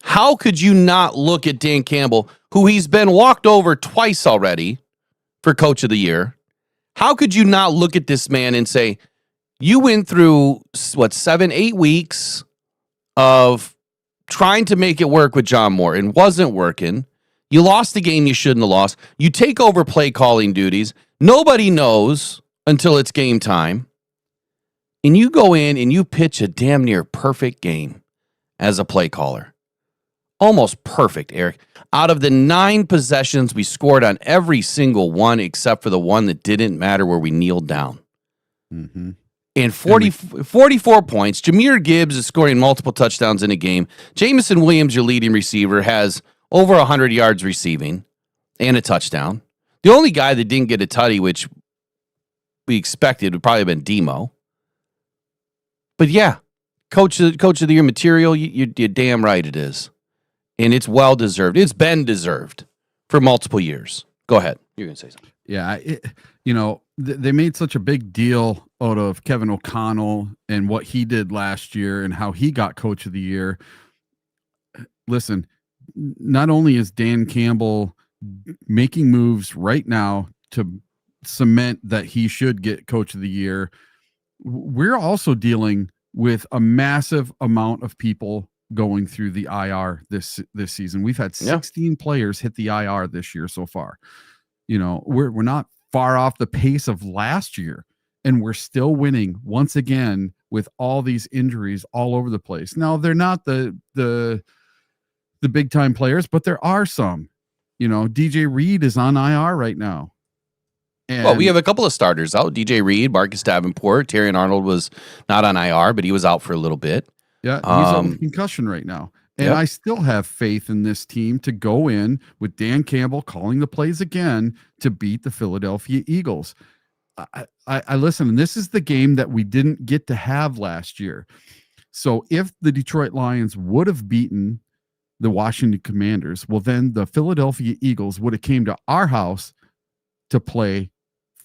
How could you not look at Dan Campbell, who he's been walked over twice already for coach of the year? How could you not look at this man and say, you went through, 7-8 weeks of trying to make it work with John Morton. Wasn't working. You lost the game you shouldn't have lost. You take over play calling duties. Nobody knows until it's game time. and you go in and you pitch a damn near perfect game as a play caller. Almost perfect, Eric. Out of the 9 possessions, we scored on every single one except for the one that didn't matter where we kneeled down. Mm-hmm. And 44 points. Jahmyr Gibbs is scoring multiple touchdowns in a game. Jamison Williams, your leading receiver, has over 100 yards receiving and a touchdown. The only guy that didn't get a tutty, which we expected, would probably have been Demo. But yeah, coach of the year material, you're damn right it is. And it's well deserved. It's been deserved for multiple years. Go ahead. You're going to say something. Yeah, they made such a big deal out of Kevin O'Connell and what he did last year and how he got coach of the year. Listen, not only is Dan Campbell making moves right now to cement that he should get coach of the year, we're also dealing with a massive amount of people going through the IR this season. We've had 16 players hit the IR this year so far. We're not far off the pace of last year, and we're still winning once again with all these injuries all over the place. Now, they're not the big time players, but there are some. DJ Reed is on IR right now. Well, we have a couple of starters out. DJ Reed, Marcus Davenport, Terrion Arnold was not on IR, but he was out for a little bit. Yeah, he's on with concussion right now. And I still have faith in this team to go in with Dan Campbell calling the plays again to beat the Philadelphia Eagles. I listen, and this is the game that we didn't get to have last year. So if the Detroit Lions would have beaten the Washington Commanders, well, then the Philadelphia Eagles would have came to our house to play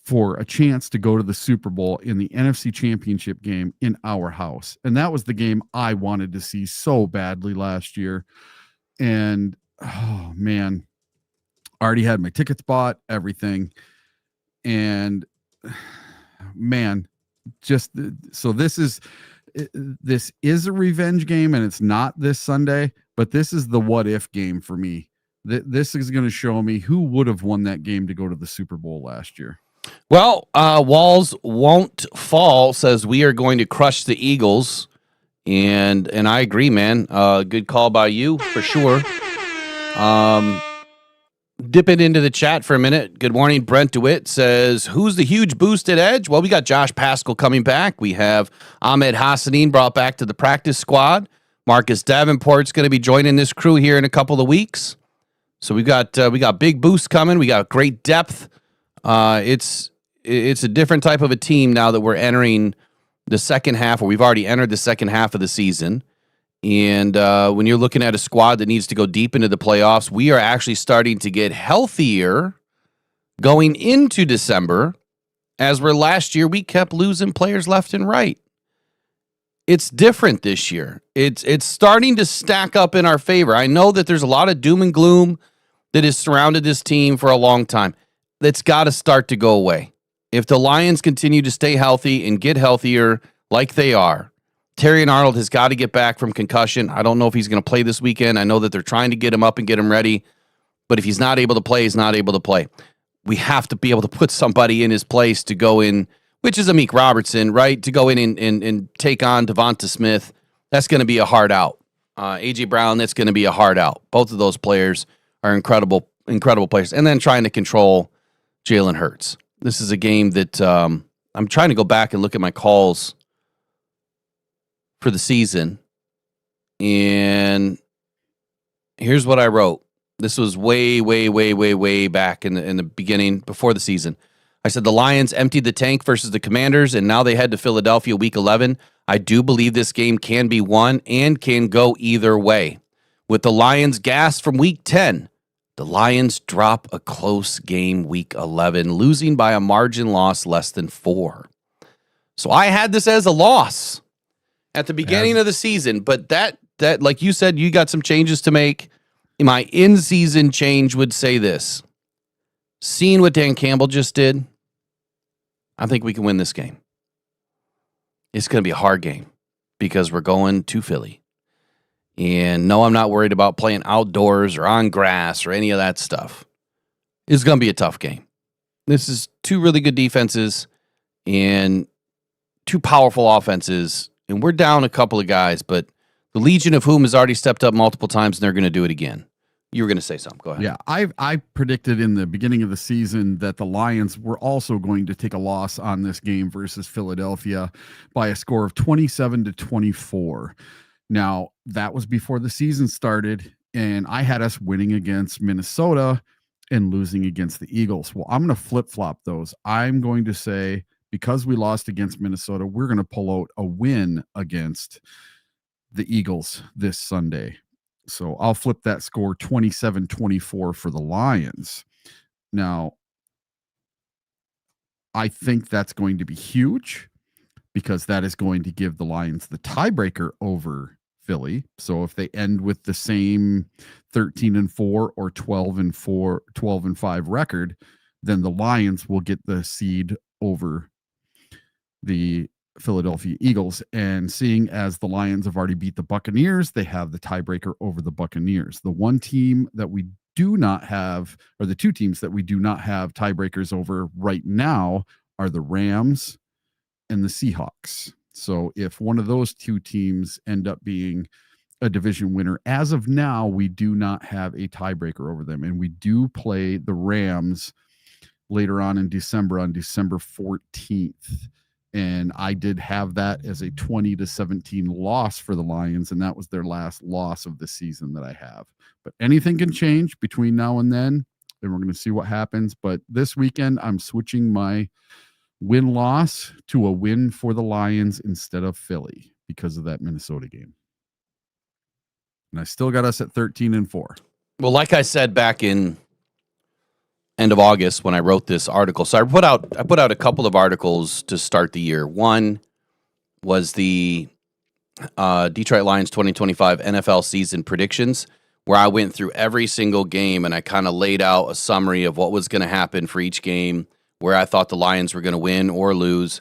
for a chance to go to the Super Bowl in the NFC Championship game in our house. And that was the game I wanted to see so badly last year. And, oh, man, already had my tickets bought, everything. And, man, so this is a revenge game, and it's not this Sunday, but this is the what if game for me. This is going to show me who would have won that game to go to the Super Bowl last year. Well, Walls Won't Fall says we are going to crush the Eagles, and I agree, man. Good call by you for sure. Dip it into the chat for a minute. Good morning, Brent DeWitt says, who's the huge boost at edge? Well, we got Josh Pascal coming back. We have Ahmed Hassanin brought back to the practice squad. Marcus Davenport's going to be joining this crew here in a couple of weeks. So we got big boosts coming. We got great depth. It's a different type of a team now that we're entering the second half, or we've already entered the second half of the season. And when you're looking at a squad that needs to go deep into the playoffs, we are actually starting to get healthier going into December, as where last year we kept losing players left and right. It's different this year. It's starting to stack up in our favor. I know that there's a lot of doom and gloom that has surrounded this team for a long time. That's got to start to go away. If the Lions continue to stay healthy and get healthier like they are, Terrion Arnold has got to get back from concussion. I don't know if he's going to play this weekend. I know that they're trying to get him up and get him ready, but if he's not able to play, he's not able to play. We have to be able to put somebody in his place to go in, which is Amik Robertson, right? To go in and take on Devonta Smith. That's going to be a hard out. A.J. Brown, that's going to be a hard out. Both of those players are incredible players. And then trying to control Jalen Hurts. This is a game that I'm trying to go back and look at my calls for the season. And here's what I wrote. This was way back in the beginning, before the season. I said the Lions emptied the tank versus the Commanders, and now they head to Philadelphia week 11. I do believe this game can be won and can go either way. With the Lions gassed from week 10, the Lions drop a close game week 11, losing by a margin loss less than 4. So I had this as a loss at the beginning of the season, but that like you said, you got some changes to make. My in-season change would say this. Seeing what Dan Campbell just did, I think we can win this game. It's going to be a hard game because we're going to Philly. And no, I'm not worried about playing outdoors or on grass or any of that stuff. It's going to be a tough game. This is two really good defenses, and two powerful offenses, and we're down a couple of guys, but the Legion of whom has already stepped up multiple times, and they're going to do it again. You were going to say something. Go ahead. Yeah, I predicted in the beginning of the season that the Lions were also going to take a loss on this game versus Philadelphia by a score of 27-24. Now, that was before the season started, and I had us winning against Minnesota and losing against the Eagles. Well, I'm going to flip-flop those. I'm going to say, because we lost against Minnesota, we're going to pull out a win against the Eagles this Sunday. So I'll flip that score 27-24 for the Lions. Now, I think that's going to be huge because that is going to give the Lions the tiebreaker over Philly. So if they end with the same 13-4 or 12-5 record, then the Lions will get the seed over the Philadelphia Eagles. And seeing as the Lions have already beat the Buccaneers, they have the tiebreaker over the Buccaneers. The one team that we do not have, or the two teams that we do not have tiebreakers over right now, are the Rams and the Seahawks. So if one of those two teams end up being a division winner, as of now, we do not have a tiebreaker over them. And we do play the Rams later on in December, on December 14th. And I did have that as a 20-17 loss for the Lions, and that was their last loss of the season that I have. But anything can change between now and then, and we're going to see what happens. But this weekend, I'm switching my win-loss to a win for the Lions instead of Philly because of that Minnesota game. And I still got us at 13-4. Well, like I said back in end of August when I wrote this article. So I put out a couple of articles to start the year. One was the Detroit Lions 2025 NFL season predictions, where I went through every single game and I kind of laid out a summary of what was going to happen for each game, where I thought the Lions were going to win or lose.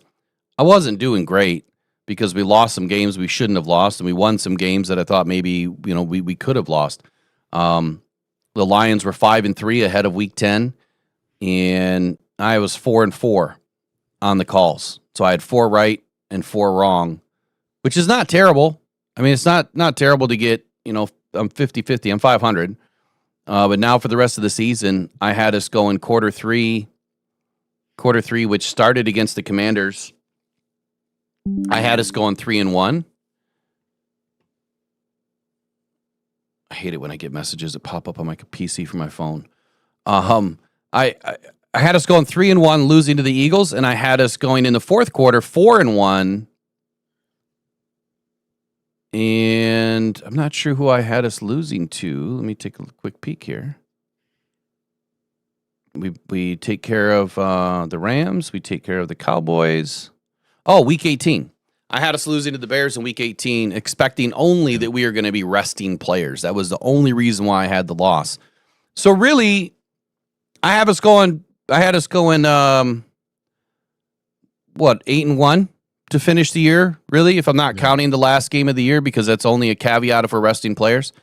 I wasn't doing great because we lost some games we shouldn't have lost, and we won some games that I thought maybe we could have lost. The Lions were 5-3 ahead of Week 10. And I was 4-4 on the calls. So I had 4 right and 4 wrong, which is not terrible. I mean, it's not terrible to get, I'm 50-50. I'm 500. But now for the rest of the season, I had us going quarter three, which started against the Commanders. I had us going 3-1. I hate it when I get messages that pop up on my PC from my phone. I had us going 3-1, losing to the Eagles, and I had us going in the fourth quarter 4-1. And I'm not sure who I had us losing to. Let me take a quick peek here. We take care of the Rams. We take care of the Cowboys. Oh, Week 18. I had us losing to the Bears in Week 18, expecting only that we are going to be resting players. That was the only reason why I had the loss. So really, I had us going 8-1 to finish the year, really, if I'm not counting the last game of the year, because that's only a caveat if we're resting players.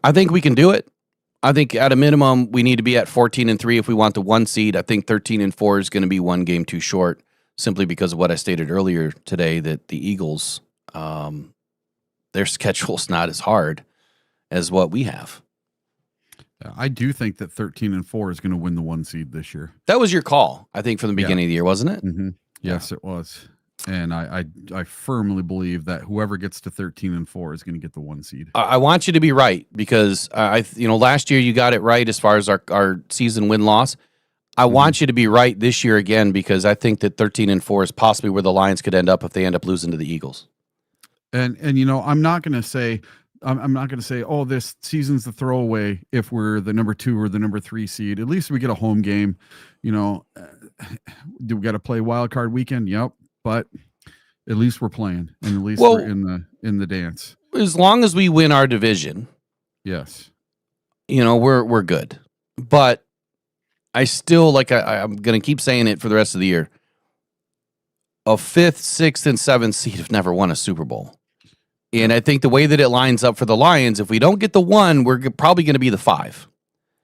I think we can do it. I think at a minimum, we need to be at 14-3 if we want the 1 seed. I think 13-4 is going to be one game too short, simply because of what I stated earlier today, that the Eagles, their schedule's not as hard as what we have. I do think that 13-4 is going to win the 1 seed this year. That was your call, I think, from the beginning of the year, wasn't it? Mm-hmm. Yes, it was. And I firmly believe that whoever gets to 13-4 is going to get the 1 seed. I want you to be right, because last year you got it right as far as our season win-loss. I want you to be right this year again, because I think that 13-4 is possibly where the Lions could end up if they end up losing to the Eagles. And I'm not going to say, oh, this season's the throwaway if we're the number 2 or the number 3 seed. At least we get a home game. Do we got to play wild card weekend? Yep. But at least we're playing, and at least we're in the dance. As long as we win our division, yes, we're good. But I still, I'm going to keep saying it for the rest of the year. A 5th, 6th, and 7th seed have never won a Super Bowl. And I think the way that it lines up for the Lions, if we don't get the 1, we're probably going to be the 5.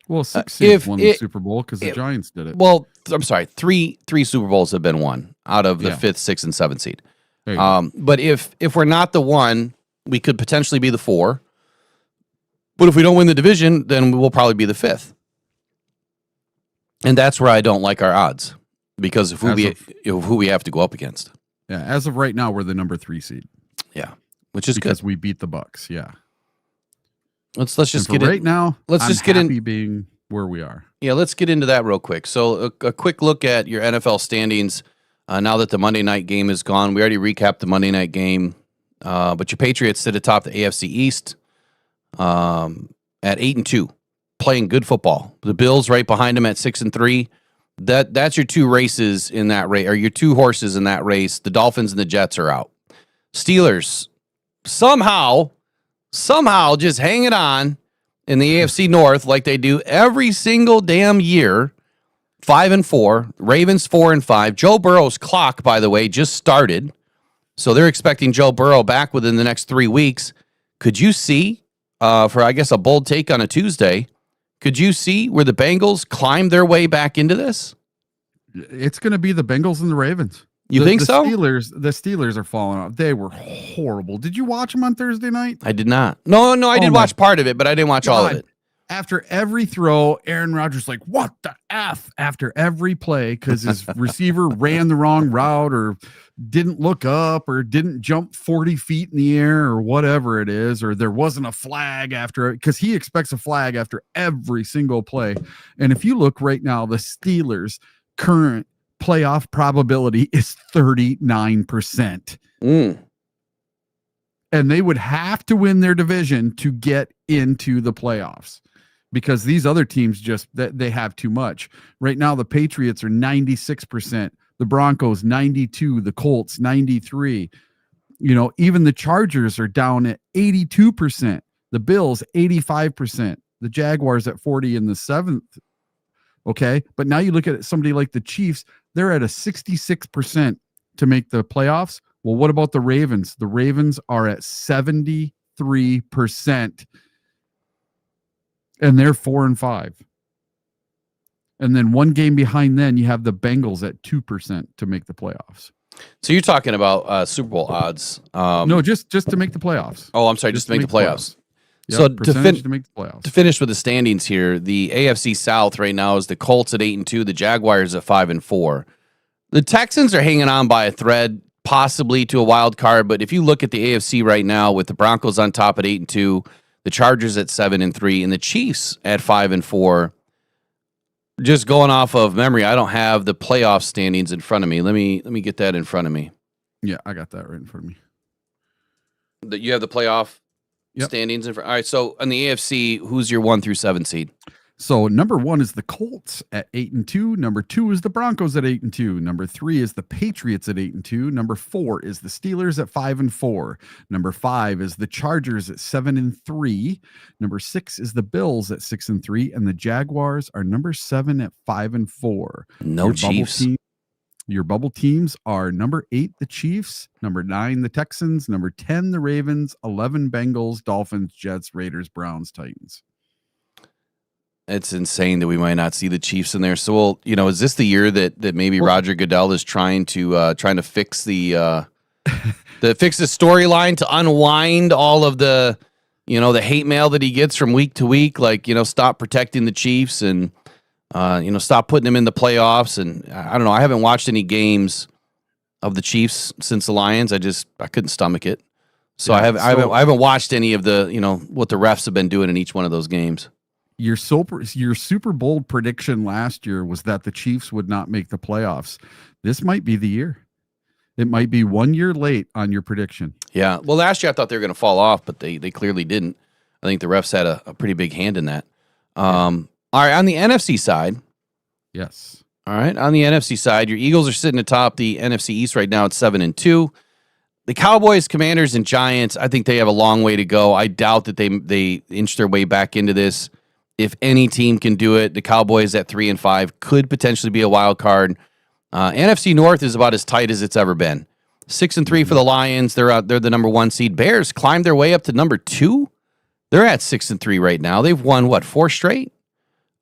Well, 6 seeds won the Super Bowl because the Giants did it. Well, I'm sorry, three Super Bowls have been won. out of the 5th, 6th, and 7th seed. There you go. But if we're not the 1, we could potentially be the 4. But if we don't win the division, then we'll probably be the 5th. And that's where I don't like our odds because of who we have to go up against. Yeah, as of right now, we're the number 3 seed. Yeah, which is because good. we beat the Bucks. Yeah. Let's just get right now. Let's I'm just get happy in being where we are. Yeah, let's get into that real quick. So a quick look at your NFL standings now that the Monday night game is gone. We already recapped the Monday night game, but your Patriots sit atop the AFC East at 8-2, playing good football. The Bills right behind them at 6-3. That's your 2 races in that race, or your 2 horses in that race. The Dolphins and the Jets are out. Steelers somehow just hanging on in the AFC North like they do every single damn year. 5-4. Ravens 4-5. Joe Burrow's clock, by the way, just started. So they're expecting Joe Burrow back within the next 3 weeks. Could you see, for I guess a bold take on a Tuesday, could you see where the Bengals climb their way back into this? It's going to be the Bengals and the Ravens. You think so? The Steelers are falling off. They were horrible. Did you watch them on Thursday night? I did not. No, I did watch part of it, but I didn't watch all of it. After every throw, Aaron Rodgers like, what the F? After every play, because his receiver ran the wrong route or didn't look up or didn't jump 40 feet in the air or whatever it is, or there wasn't a flag after, because he expects a flag after every single play. And if you look right now, the Steelers' current playoff probability is 39%. And they would have to win their division to get into the playoffs because these other teams just they have too much. Right now, the Patriots are 96%, the Broncos 92%, the Colts 93%. You know, even the Chargers are down at 82%, the Bills 85%, the Jaguars at 40 in the 7th. Okay, but now you look at somebody like the Chiefs, they're at a 66% to make the playoffs. Well, what about the Ravens? The Ravens are at 73%, and they're 4-5. And then one game behind them, you have the Bengals at 2% to make the playoffs. So you're talking about Super Bowl odds? No, just to make the playoffs. Oh, I'm sorry, just to make the playoffs. Yep, So to make the playoffs. To finish with the standings here, the AFC South right now is the Colts at 8-2, the Jaguars at 5-4. The Texans are hanging on by a thread, possibly to a wild card. But if you look at the AFC right now, with the Broncos on top at 8-2, the Chargers at 7-3, and the Chiefs at 5-4. Just going off of memory, I don't have the playoff standings in front of me. Let me get that in front of me. Yeah, I got that right in front of me. You have the playoff standings in front. All right, so on the AFC, who's your 1 through 7 seed? So number 1 is the Colts at 8-2. Number 2 is the Broncos at 8-2. Number 3 is the Patriots at 8-2. Number 4 is the Steelers at 5-4. Number 5 is the Chargers at 7-3. Number 6 is the Bills at 6-3, and the Jaguars are number 7 at 5-4. No Chiefs. Your bubble teams are number 8, the Chiefs, number 9, the Texans, number 10, the Ravens, 11, Bengals, Dolphins, Jets, Raiders, Browns, Titans. It's insane that we might not see the Chiefs in there. So, is this the year that maybe Roger Goodell is trying to fix the fix the storyline to unwind all of the hate mail that he gets from week to week, like stop protecting the Chiefs and stop putting them in the playoffs. And I don't know. I haven't watched any games of the Chiefs since the Lions. I couldn't stomach it. So I haven't watched any of the what the refs have been doing in each one of those games. Your super bold prediction last year was that the Chiefs would not make the playoffs. This might be the year. It might be 1 year late on your prediction. Yeah. Well, last year I thought they were going to fall off, but they clearly didn't. I think the refs had a pretty big hand in that. All right. On the NFC side. Yes. All right. On the NFC side, your Eagles are sitting atop the NFC East right now at 7-2. The Cowboys, Commanders, and Giants, I think they have a long way to go. I doubt that they inch their way back into this. If any team can do it, the Cowboys at 3-5 could potentially be a wild card. NFC North is about as tight as it's ever been. 6-3 for the Lions. They're the number 1 seed. Bears climbed their way up to number 2. They're at 6-3 right now. They've won 4 straight.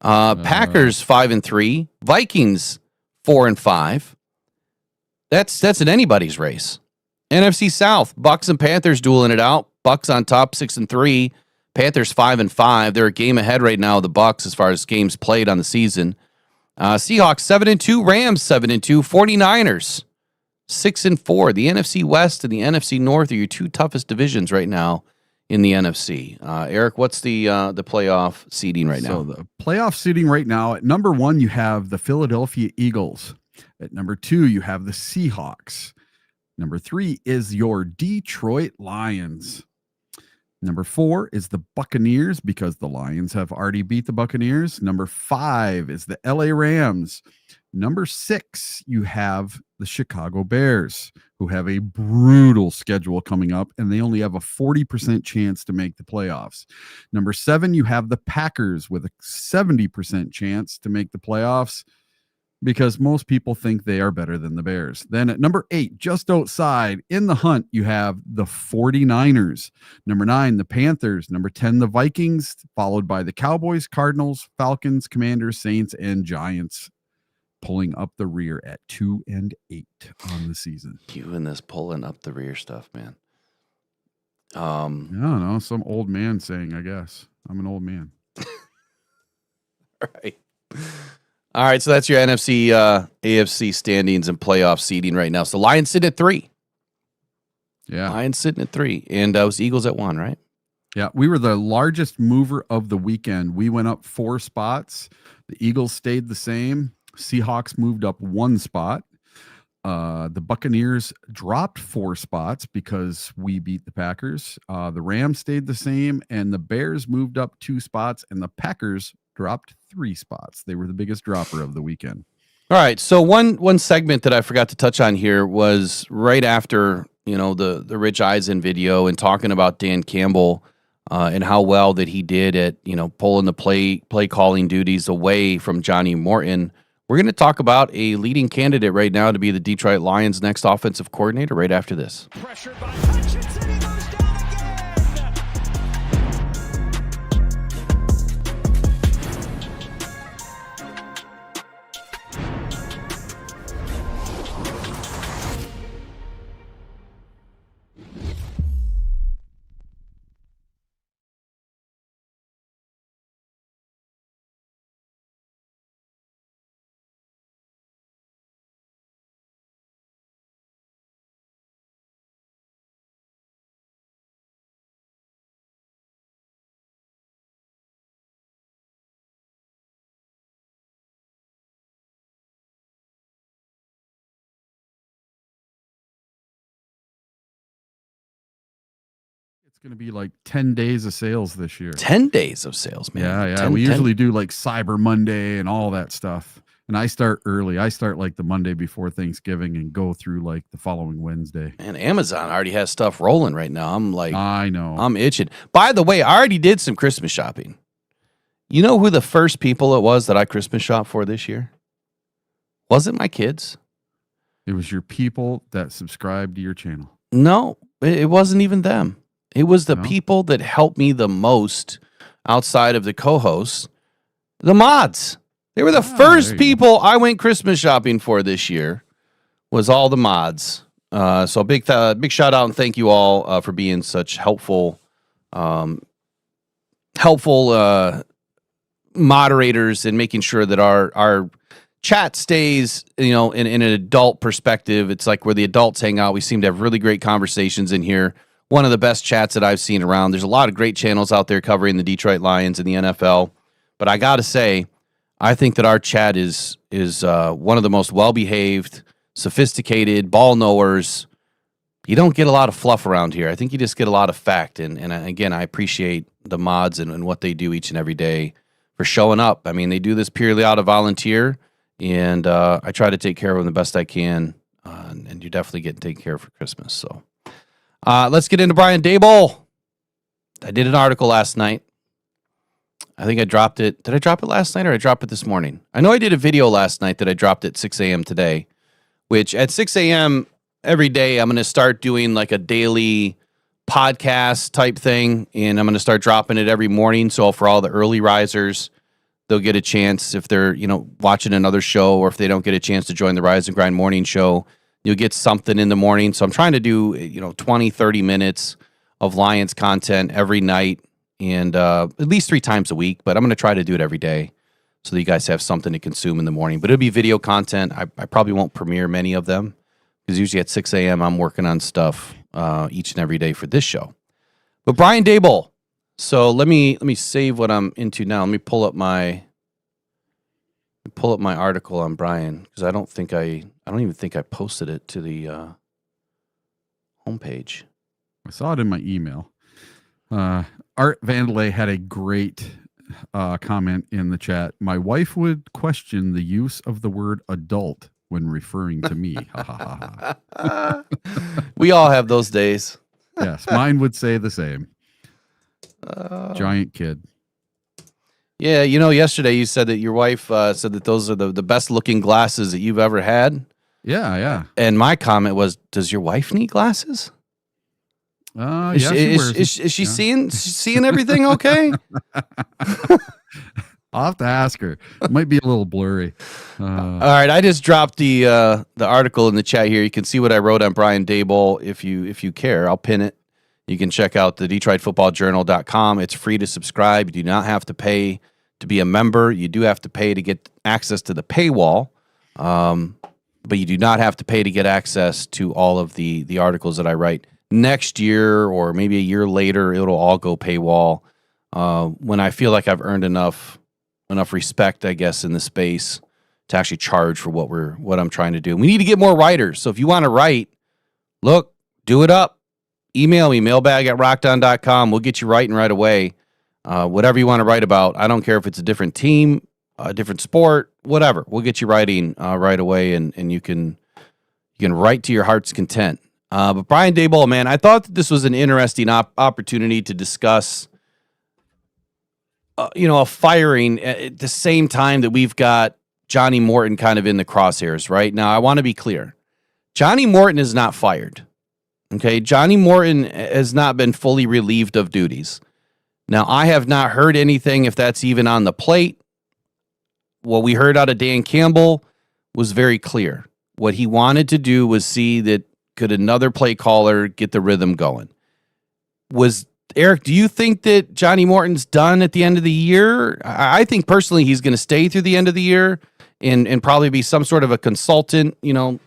Packers 5-3. Vikings 4-5. That's an anybody's race. NFC South, Bucks and Panthers dueling it out. Bucks on top, 6-3. Panthers 5-5. They're a game ahead right now of the Bucks as far as games played on the season. Seahawks 7-2, Rams 7-2, 49ers 6-4. The NFC West and the NFC North are your two toughest divisions right now in the NFC. Eric, what's the playoff seeding right now? So the playoff seeding right now, at number 1, you have the Philadelphia Eagles. At number 2, you have the Seahawks. Number 3 is your Detroit Lions. Number 4 is the Buccaneers, because the Lions have already beat the Buccaneers. Number 5 is the LA Rams. Number 6, you have the Chicago Bears, who have a brutal schedule coming up, and they only have a 40% chance to make the playoffs. Number 7, you have the Packers with a 70% chance to make the playoffs, because most people think they are better than the Bears. Then at number 8, just outside in the hunt, you have the 49ers. Number 9, the Panthers. Number 10, the Vikings, followed by the Cowboys, Cardinals, Falcons, Commanders, Saints, and Giants, pulling up the rear at 2-8 on the season. You and this pulling up the rear stuff, man. I don't know, some old man saying, I guess. I'm an old man. Right. All right, so that's your NFC, AFC standings and playoff seeding right now. So Lions sitting at 3. Yeah. Lions sitting at 3. And it was Eagles at 1, right? Yeah, we were the largest mover of the weekend. We went up 4 spots. The Eagles stayed the same. Seahawks moved up 1 spot. The Buccaneers dropped 4 spots because we beat the Packers. The Rams stayed the same, and the Bears moved up 2 spots, and the Packers dropped 3 spots. They were the biggest dropper of the weekend. All right. So one segment that I forgot to touch on here was right after, the Rich Eisen video and talking about Dan Campbell and how well that he did at, pulling the play calling duties away from Johnny Morton. We're going to talk about a leading candidate right now to be the Detroit Lions' next offensive coordinator right after this. Pressured by Hutchinson, he goes down again. It's going to be like 10 days of sales this year. 10 days of sales, man. Yeah. 10, we usually do like Cyber Monday and all that stuff. And I start early. I start like the Monday before Thanksgiving and go through like the following Wednesday. And Amazon already has stuff rolling right now. I'm like, I know. I'm itching. By the way, I already did some Christmas shopping. You know who the first people it was that I Christmas shopped for this year? Wasn't my kids. It was your people that subscribed to your channel. No, it wasn't even them. It was the No? people that helped me the most outside of the co-hosts, the mods. They were the first people I went Christmas shopping for this year, was all the mods. So big shout out and thank you all for being such helpful moderators and making sure that our chat stays, in an adult perspective. It's like where the adults hang out. We seem to have really great conversations in here. One of the best chats that I've seen around. There's a lot of great channels out there covering the Detroit Lions and the NFL. But I got to say, I think that our chat is one of the most well-behaved, sophisticated ball knowers. You don't get a lot of fluff around here. I think you just get a lot of fact. And again, I appreciate the mods and what they do each and every day for showing up. I mean, they do this purely out of volunteer, and I try to take care of them the best I can. And you're definitely getting taken care of for Christmas. So let's get into Brian Daboll. I did an article last night. I think I dropped it. Did I drop it last night or I dropped it this morning? I know I did a video last night that I dropped at 6 a.m. today, which at 6 a.m. every day, I'm going to start doing like a daily podcast type thing, and I'm going to start dropping it every morning. So for all the early risers, they'll get a chance if they're, watching another show, or if they don't get a chance to join the Rise and Grind morning show, you'll get something in the morning. So I'm trying to do 20, 30 minutes of Lions content every night and at least 3 times a week. But I'm going to try to do it every day so that you guys have something to consume in the morning. But it'll be video content. I probably won't premiere many of them because usually at 6 a.m. I'm working on stuff each and every day for this show. But Brian Daboll. So let me save what I'm into now. Let me pull up my article on Brian because I don't even think I posted it to the homepage. I saw it in my email. Art Vandalay had a great comment in the chat. My wife would question the use of the word adult when referring to me. We all have those days. Yes, mine would say the same. Giant kid. Yeah, yesterday you said that your wife said that those are the best looking glasses that you've ever had. Yeah. And my comment was, does your wife need glasses? Is she seeing everything okay? I'll have to ask her. It might be a little blurry. All right, I just dropped the article in the chat here. You can see what I wrote on Brian Daboll if you care. I'll pin it. You can check out the DetroitFootballJournal.com. It's free to subscribe. You do not have to pay to be a member. You do have to pay to get access to the paywall, but you do not have to pay to get access to all of the articles that I write. Next year or maybe a year later, it'll all go paywall when I feel like I've earned enough respect, I guess, in the space to actually charge for what I'm trying to do. We need to get more writers. So if you want to write, look, do it up. Email me, mailbag@rockdown.com. We'll get you writing right away. Whatever you want to write about. I don't care if it's a different team, a different sport, whatever. We'll get you writing right away, and you can write to your heart's content. But Brian Daboll, man, I thought that this was an interesting opportunity to discuss, a firing at the same time that we've got Johnny Morton kind of in the crosshairs, right? Now, I want to be clear. Johnny Morton is not fired. Okay, Johnny Morton has not been fully relieved of duties. Now, I have not heard anything if that's even on the plate. What we heard out of Dan Campbell was very clear. What he wanted to do was see that could another play caller get the rhythm going. Eric, do you think that Johnny Morton's done at the end of the year? I think personally he's going to stay through the end of the year and probably be some sort of a consultant,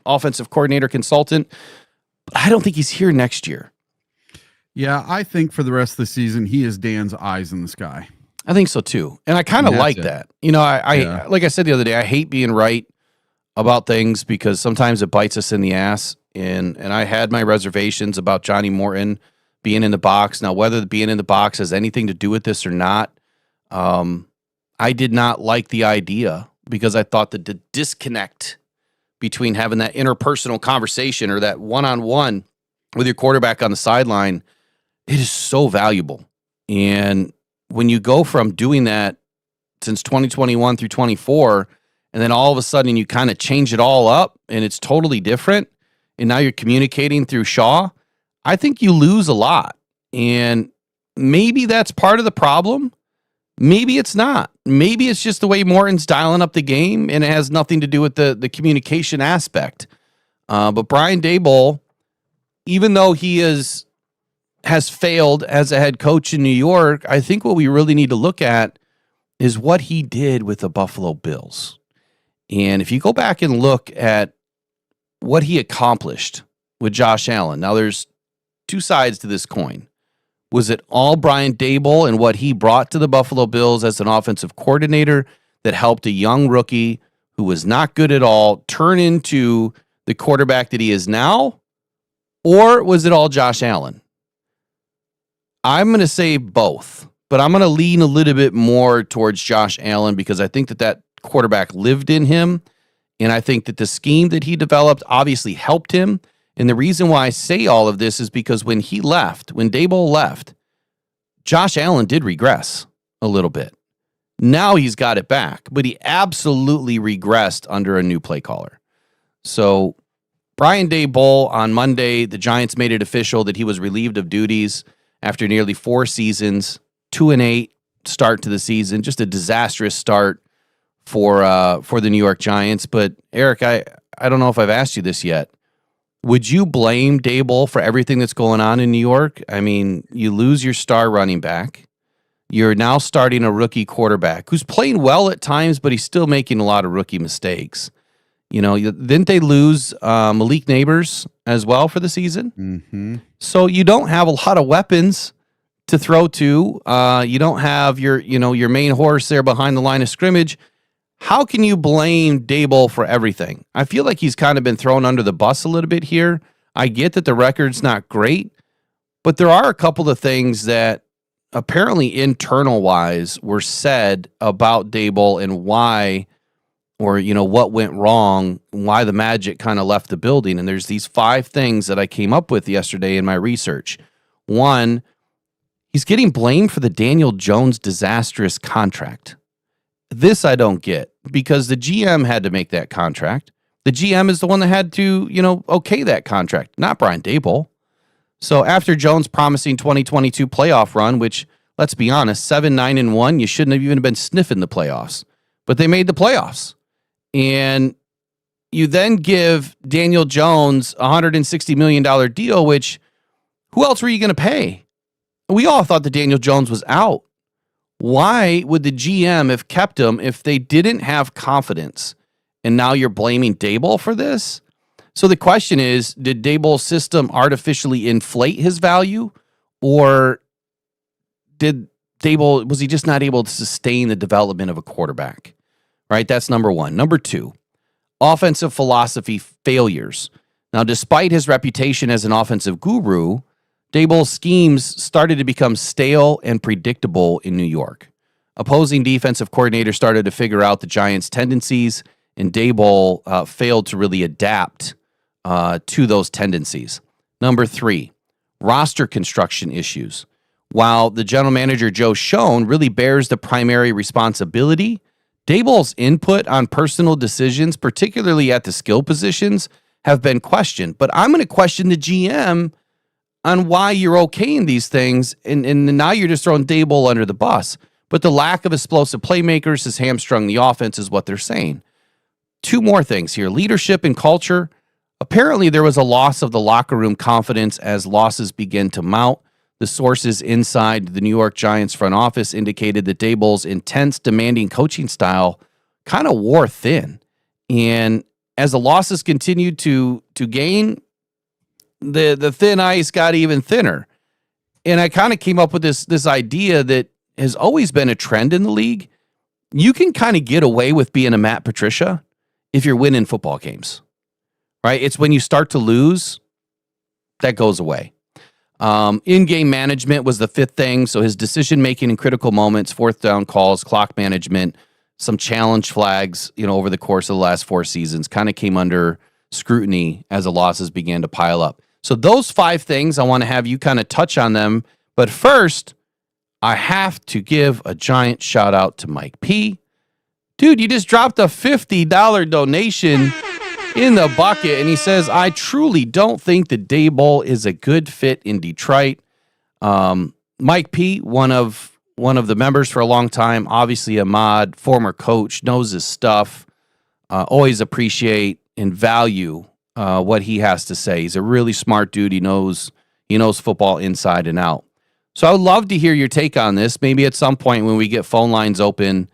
offensive coordinator consultant. But I don't think he's here next year. Yeah, I think for the rest of the season, he is Dan's eyes in the sky. I think so too. And I kind of like that. I like I said the other day, I hate being right about things because sometimes it bites us in the ass. And I had my reservations about Johnny Morton being in the box. Now, whether being in the box has anything to do with this or not, I did not like the idea because I thought that the disconnect between having that interpersonal conversation or that one-on-one with your quarterback on the sideline, it is so valuable. And when you go from doing that since 2021 through 24, and then all of a sudden you kind of change it all up and it's totally different, and now you're communicating through Shaw, I think you lose a lot. And maybe that's part of the problem. Maybe it's not. Maybe it's just the way Morton's dialing up the game and it has nothing to do with the communication aspect. But Brian Daboll, even though he has failed as a head coach in New York, I think what we really need to look at is what he did with the Buffalo Bills. And if you go back and look at what he accomplished with Josh Allen, now there's two sides to this coin. Was it all Brian Daboll and what he brought to the Buffalo Bills as an offensive coordinator that helped a young rookie who was not good at all turn into the quarterback that he is now? Or was it all Josh Allen? I'm going to say both, but I'm going to lean a little bit more towards Josh Allen because I think that quarterback lived in him, and I think that the scheme that he developed obviously helped him. And the reason why I say all of this is because when Daboll left, Josh Allen did regress a little bit. Now he's got it back, but he absolutely regressed under a new play caller. So Brian Daboll on Monday, the Giants made it official that he was relieved of duties after nearly 4 seasons, 2-8 start to the season, just a disastrous start for the New York Giants. But Eric, I don't know if I've asked you this yet. Would you blame Daboll for everything that's going on in New York? I mean, you lose your star running back. You're now starting a rookie quarterback who's playing well at times, but he's still making a lot of rookie mistakes. You know, didn't they lose Malik Neighbors as well for the season? Mm-hmm. So you don't have a lot of weapons to throw to. You don't have your main horse there behind the line of scrimmage. How can you blame Daboll for everything? I feel like he's kind of been thrown under the bus a little bit here. I get that the record's not great, but there are a couple of things that apparently internal-wise were said about Daboll and why, or, what went wrong, why the magic kind of left the building. And there's these 5 things that I came up with yesterday in my research. 1, he's getting blamed for the Daniel Jones disastrous contract. This I don't get, because the GM had to make that contract. The GM is the one that had to, okay that contract, not Brian Daboll. So after Jones' promising 2022 playoff run, which, let's be honest, 7-9-1, you shouldn't have even been sniffing the playoffs. But they made the playoffs. And you then give Daniel Jones a $160 million deal, which, who else were you going to pay? We all thought that Daniel Jones was out. Why would the GM have kept him if they didn't have confidence? And now you're blaming Daboll for this? So the question is, did Daboll's system artificially inflate his value? Or was he just not able to sustain the development of a quarterback? Right? That's number 1. Number 2, offensive philosophy failures. Now, despite his reputation as an offensive guru, Daboll's schemes started to become stale and predictable in New York. Opposing defensive coordinators started to figure out the Giants' tendencies, and Daboll failed to really adapt to those tendencies. Number 3, roster construction issues. While the general manager, Joe Schoen, really bears the primary responsibility, Daboll's input on personal decisions, particularly at the skill positions, have been questioned. But I'm going to question the GM on why you're okaying these things, and now you're just throwing Daboll under the bus. But the lack of explosive playmakers has hamstrung the offense, is what they're saying. 2 more things here. Leadership and culture. Apparently, there was a loss of the locker room confidence as losses begin to mount. The sources inside the New York Giants front office indicated that Daboll's intense, demanding coaching style kind of wore thin. And as the losses continued to gain, the thin ice got even thinner. And I kind of came up with this idea that has always been a trend in the league. You can kind of get away with being a Matt Patricia if you're winning football games, right? It's when you start to lose that goes away. In-game management was the 5th thing. So his decision-making in critical moments, 4th down calls, clock management, some challenge flags, over the course of the last 4 seasons kind of came under scrutiny as the losses began to pile up. So those 5 things, I want to have you kind of touch on them. But first, I have to give a giant shout out to Mike P. Dude, you just dropped a $50 donation in the bucket, and he says, I truly don't think that Daboll is a good fit in Detroit. Mike P., one of the members for a long time, obviously a mod, former coach, knows his stuff, always appreciate and value what he has to say. He's a really smart dude. He knows football inside and out. So I would love to hear your take on this. Maybe at some point when we get phone lines open,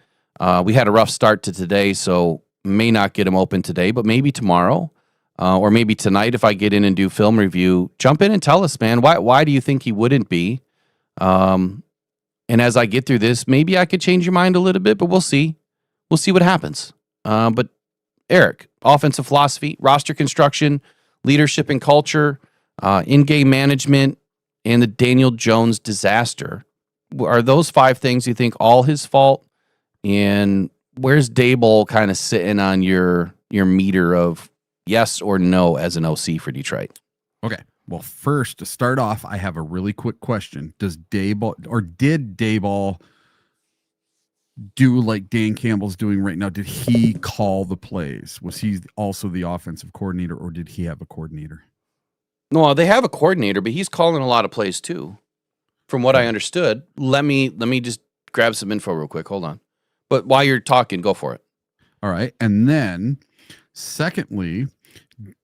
we had a rough start to today, so may not get them open today, but maybe tomorrow or maybe tonight if I get in and do film review. Jump in and tell us, man, why do you think he wouldn't be? And as I get through this, maybe I could change your mind a little bit, but we'll see. We'll see what happens. But Eric, offensive philosophy, roster construction, leadership and culture, in-game management, and the Daniel Jones disaster. Are those 5 things you think all his fault? And where's Daboll kind of sitting on your meter of yes or no as an OC for Detroit? Okay. Well, first, to start off, I have a really quick question. Did Daboll do like Dan Campbell's doing right now? Did he call the plays? Was he also the offensive coordinator, or did he have a coordinator? No, they have a coordinator, but he's calling a lot of plays too. From what I understood, let me just grab some info real quick. Hold on. But while you're talking, go for it. All right. And then secondly,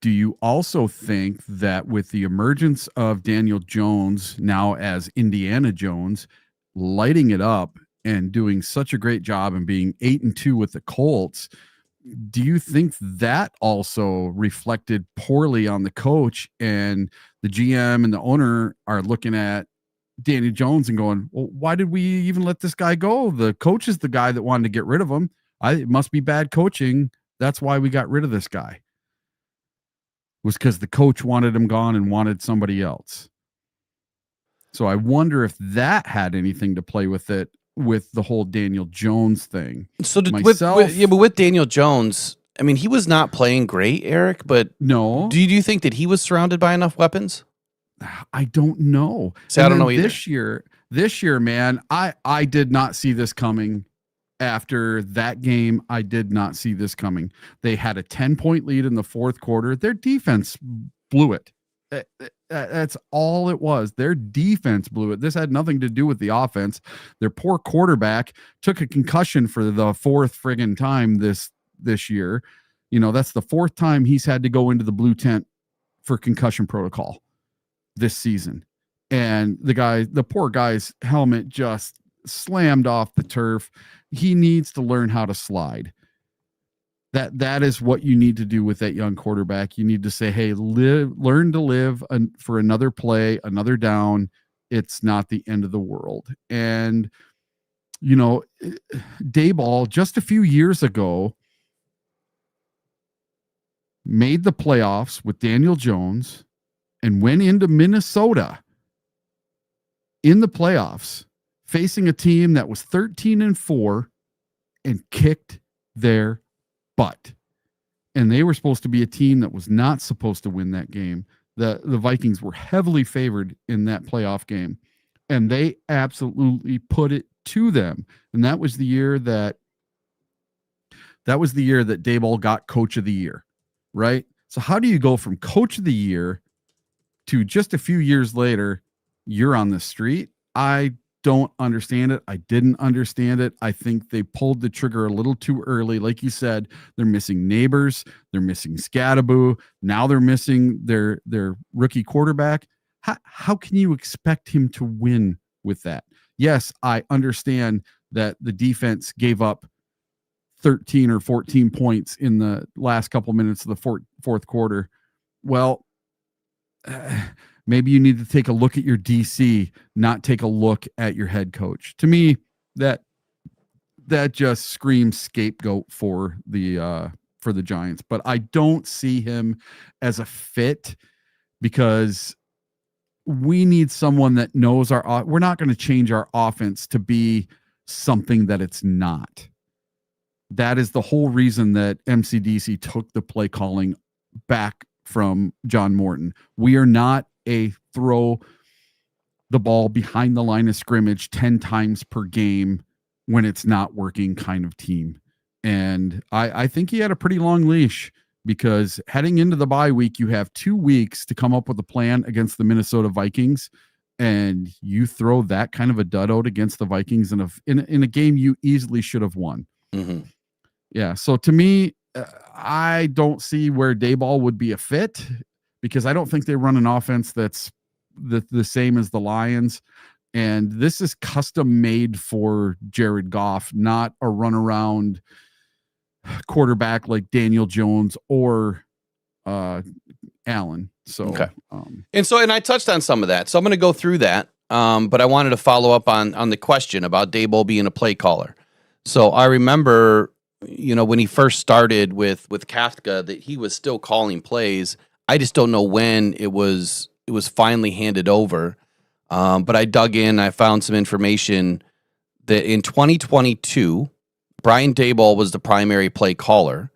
Do you also think that with the emergence of Daniel Jones now as Indiana Jones, lighting it up and doing such a great job and being 8-2 with the Colts, do you think that also reflected poorly on the coach, and the GM and the owner are looking at Daniel Jones and going, well, why did we even let this guy go? The coach is the guy that wanted to get rid of him. It must be bad coaching. That's why we got rid of this guy. Was because the coach wanted him gone and wanted somebody else. So I wonder if that had anything to play with it, with the whole Daniel Jones thing. So with Daniel Jones, I mean, he was not playing great, Eric, but no. Do you think that he was surrounded by enough weapons? I don't know. See, I don't know either. This year, man, I did not see this coming. After that game, I did not see this coming. They had a 10-point lead in the fourth quarter. Their defense blew it. That's all it was. Their defense blew it. This had nothing to do with the offense. Their poor quarterback took a concussion for the fourth friggin' time this year. You know, that's the fourth time he's had to go into the blue tent for concussion protocol this season. And the poor guy's helmet just slammed off the turf. He needs to learn how to slide. That is what you need to do with that young quarterback. You need to say, hey, learn to live for another play, another down. It's not the end of the world. And, you know, Daboll just a few years ago made the playoffs with Daniel Jones and went into Minnesota in the playoffs, facing a team that was 13-4 and kicked their butt. And they were supposed to be a team that was not supposed to win that game. The Vikings were heavily favored in that playoff game, and they absolutely put it to them. And that was the year that Daboll got Coach of the Year, right? So how do you go from Coach of the Year to just a few years later, you're on the street? I don't understand it. I didn't understand it. I think they pulled the trigger a little too early. Like you said, they're missing Neighbors. They're missing Scadaboo. Now they're missing their rookie quarterback. How can you expect him to win with that? Yes, I understand that the defense gave up 13 or 14 points in the last couple minutes of the fourth quarter. Well, maybe you need to take a look at your DC, not take a look at your head coach. To me, that just screams scapegoat for the Giants. But I don't see him as a fit, because we need someone that knows we're not going to change our offense to be something that it's not. That is the whole reason that MCDC took the play calling back from John Morton. We are not a throw the ball behind the line of scrimmage 10 times per game when it's not working kind of team. And I think he had a pretty long leash, because heading into the bye week, you have 2 weeks to come up with a plan against the Minnesota Vikings, and you throw that kind of a dud out against the Vikings in a game you easily should have won. Mm-hmm. Yeah. So to me, I don't see where Daboll would be a fit, because I don't think they run an offense that's the same as the Lions. And this is custom made for Jared Goff, not a runaround quarterback like Daniel Jones or Allen. So, okay. And I touched on some of that. So I'm going to go through that. But I wanted to follow up on the question about Daboll being a play caller. So I remember, when he first started with Kafka, that he was still calling plays. I just don't know when it was finally handed over. But I dug in, I found some information that in 2022, Brian Daboll was the primary play caller.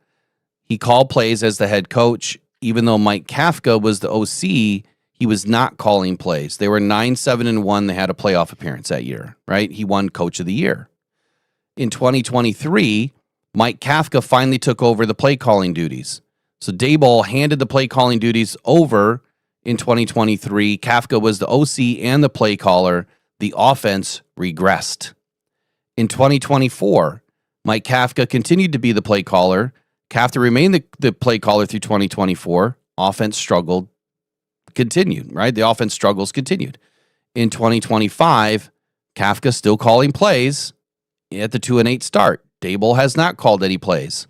He called plays as the head coach. Even though Mike Kafka was the OC, he was not calling plays. They were 9-7-1. They had a playoff appearance that year, right? He won Coach of the Year. In 2023, Mike Kafka finally took over the play calling duties. So Daboll handed the play calling duties over in 2023. Kafka was the OC and the play caller. The offense regressed. In 2024, Mike Kafka continued to be the play caller. Have to remain the play caller through 2024. Offense struggled, continued, right? The offense struggles continued. In 2025, Kafka still calling plays at the 2-8 start. Daboll has not called any plays.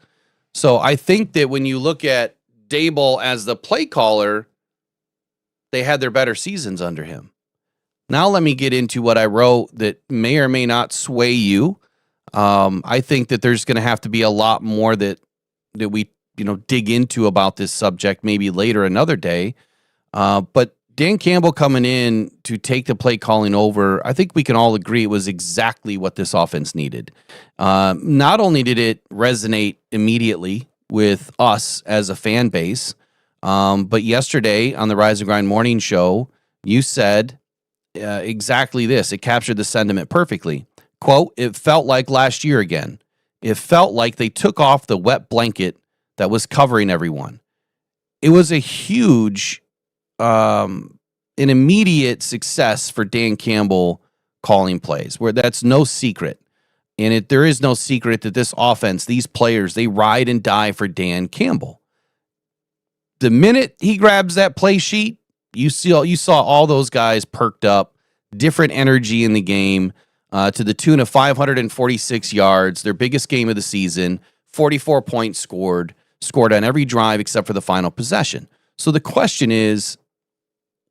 So I think that when you look at Daboll as the play caller, they had their better seasons under him. Now let me get into what I wrote that may or may not sway you. I think that there's going to have to be a lot more that we dig into about this subject maybe later another day. But Dan Campbell coming in to take the play calling over, I think we can all agree it was exactly what this offense needed. Not only did it resonate immediately with us as a fan base, but yesterday on the Rise and Grind morning show, you said exactly this. It captured the sentiment perfectly. Quote, "It felt like last year again. It felt like they took off the wet blanket that was covering everyone." It was a huge, an immediate success for Dan Campbell calling plays, where that's no secret. And there is no secret that this offense, these players, they ride and die for Dan Campbell. The minute he grabs that play sheet, you saw all those guys perked up, different energy in the game, to the tune of 546 yards, their biggest game of the season, 44 points scored on every drive except for the final possession. So the question is,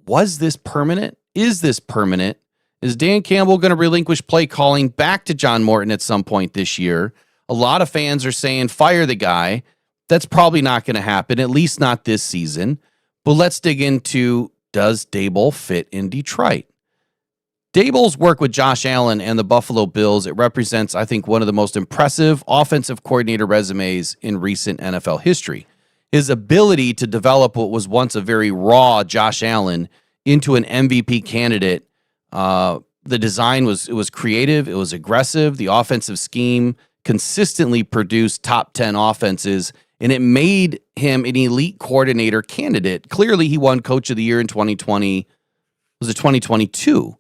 was this permanent? Is this permanent? Is Dan Campbell going to relinquish play calling back to John Morton at some point this year? A lot of fans are saying, fire the guy. That's probably not going to happen, at least not this season. But let's dig into, does Daboll fit in Detroit? Daboll's work with Josh Allen and the Buffalo Bills, it represents, I think, one of the most impressive offensive coordinator resumes in recent NFL history. His ability to develop what was once a very raw Josh Allen into an MVP candidate. The design was creative. It was aggressive. The offensive scheme consistently produced top 10 offenses, and it made him an elite coordinator candidate. Clearly, he won Coach of the Year in 2020. Was it 2022?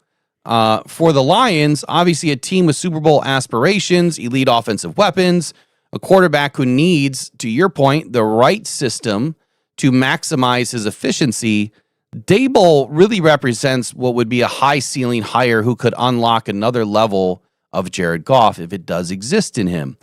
For the Lions, obviously a team with Super Bowl aspirations, elite offensive weapons, a quarterback who needs, to your point, the right system to maximize his efficiency. Daboll really represents what would be a high ceiling hire who could unlock another level of Jared Goff if it does exist in him.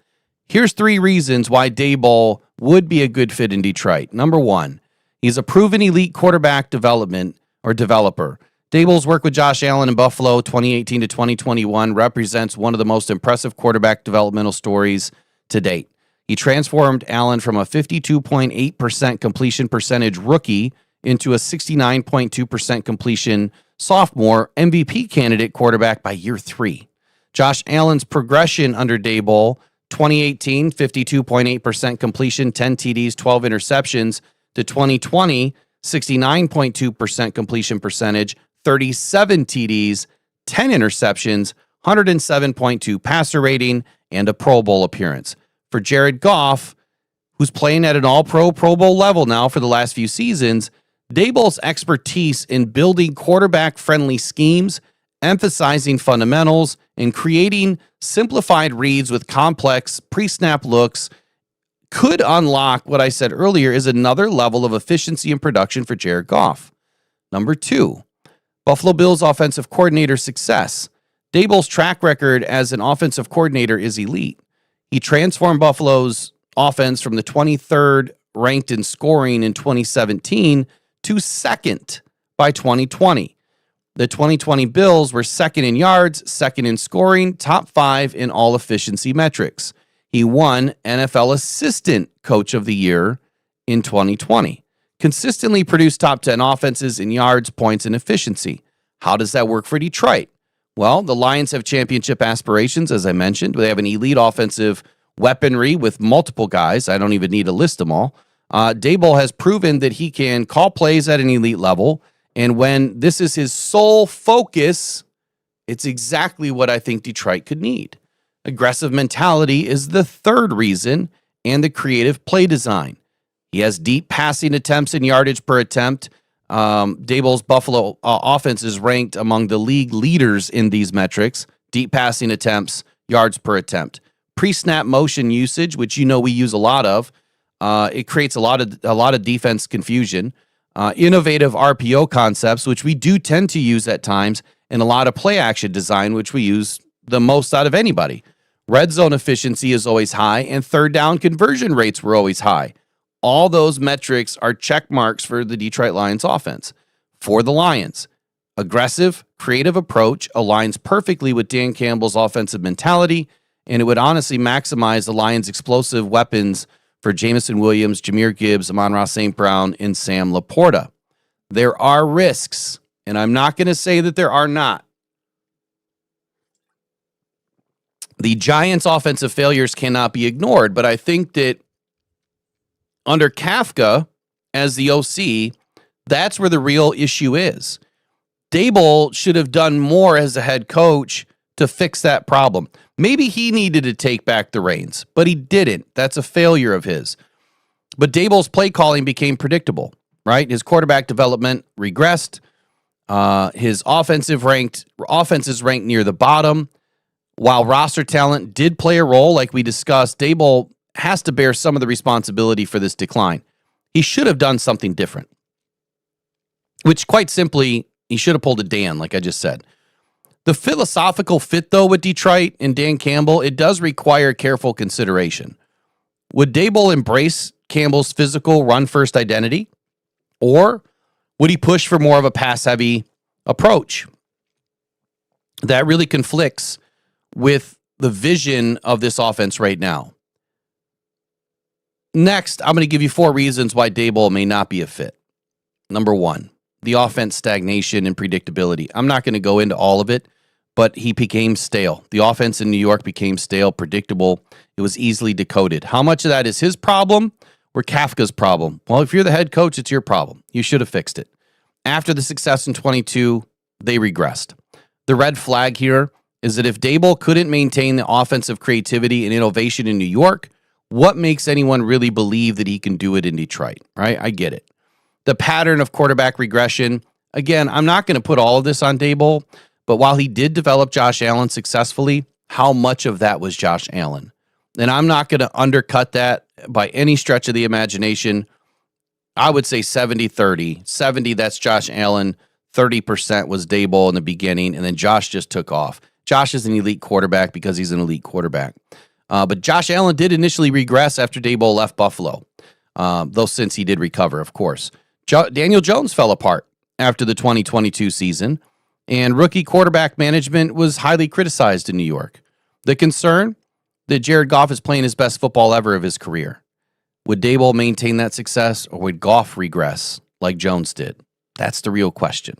Here's 3 reasons why Daboll would be a good fit in Detroit. Number 1, he's a proven elite quarterback developer. Daboll's work with Josh Allen in Buffalo 2018 to 2021 represents one of the most impressive quarterback developmental stories to date. He transformed Allen from a 52.8% completion percentage rookie into a 69.2% completion sophomore MVP candidate quarterback by year 3. Josh Allen's progression under Daboll, 2018, 52.8% completion, 10 TDs, 12 interceptions, to 2020, 69.2% completion percentage, 37 TDs, 10 interceptions, 107.2 passer rating, and a Pro Bowl appearance. For Jared Goff, who's playing at an all-pro, Pro Bowl level now for the last few seasons, Daboll's expertise in building quarterback-friendly schemes, emphasizing fundamentals, and creating simplified reads with complex pre-snap looks could unlock what I said earlier is another level of efficiency and production for Jared Goff. Number 2, Buffalo Bills offensive coordinator success. Daboll's track record as an offensive coordinator is elite. He transformed Buffalo's offense from the 23rd ranked in scoring in 2017 to 2nd by 2020. The 2020 Bills were 2nd in yards, 2nd in scoring, top 5 in all efficiency metrics. He won NFL Assistant Coach of the Year in 2020. Consistently produced top 10 offenses in yards, points, and efficiency. How does that work for Detroit? Well, the Lions have championship aspirations, as I mentioned. They have an elite offensive weaponry with multiple guys. I don't even need to list them all. Daboll has proven that he can call plays at an elite level, and when this is his sole focus, it's exactly what I think Detroit could need. Aggressive mentality is the 3rd reason, and the creative play design. He has deep passing attempts and yardage per attempt. Daboll's Buffalo offense is ranked among the league leaders in these metrics. Deep passing attempts, yards per attempt. Pre-snap motion usage, which we use a lot of. It creates a lot of defense confusion. Innovative RPO concepts, which we do tend to use at times, and a lot of play action design, which we use the most out of anybody. Red zone efficiency is always high, and third down conversion rates were always high. All those metrics are check marks for the Detroit Lions offense. For the Lions, aggressive, creative approach aligns perfectly with Dan Campbell's offensive mentality, and it would honestly maximize the Lions' explosive weapons for Jameson Williams, Jahmyr Gibbs, Amon-Ra St. Brown, and Sam Laporta. There are risks, and I'm not going to say that there are not. The Giants' offensive failures cannot be ignored, but I think that under Kafka as the OC, that's where the real issue is. Daboll should have done more as a head coach to fix that problem. Maybe he needed to take back the reins, but he didn't. That's a failure of his. But Daboll's play calling became predictable, right? His quarterback development regressed. His offenses ranked near the bottom. While roster talent did play a role, like we discussed, Daboll has to bear some of the responsibility for this decline. He should have done something different, which quite simply, he should have pulled a Dan, like I just said. The philosophical fit, though, with Detroit and Dan Campbell, it does require careful consideration. Would Daboll embrace Campbell's physical run-first identity, or would he push for more of a pass-heavy approach? That really conflicts with the vision of this offense right now. Next, I'm going to give you 4 reasons why Daboll may not be a fit. Number 1, the offense stagnation and predictability. I'm not going to go into all of it, but he became stale. The offense in New York became stale, predictable. It was easily decoded. How much of that is his problem or Kafka's problem? Well, if you're the head coach, it's your problem. You should have fixed it. After the success in 22, they regressed. The red flag here is that if Daboll couldn't maintain the offensive creativity and innovation in New York, what makes anyone really believe that he can do it in Detroit, right? I get it. The pattern of quarterback regression, again, I'm not going to put all of this on Daboll, but while he did develop Josh Allen successfully, how much of that was Josh Allen? And I'm not going to undercut that by any stretch of the imagination. I would say 70-30. 70, that's Josh Allen. 30% was Daboll in the beginning, and then Josh just took off. Josh is an elite quarterback because he's an elite quarterback. But Josh Allen did initially regress after Daboll left Buffalo, though since he did recover, of course. Daniel Jones fell apart after the 2022 season, and rookie quarterback management was highly criticized in New York. The concern that Jared Goff is playing his best football ever of his career. Would Daboll maintain that success, or would Goff regress like Jones did? That's the real question.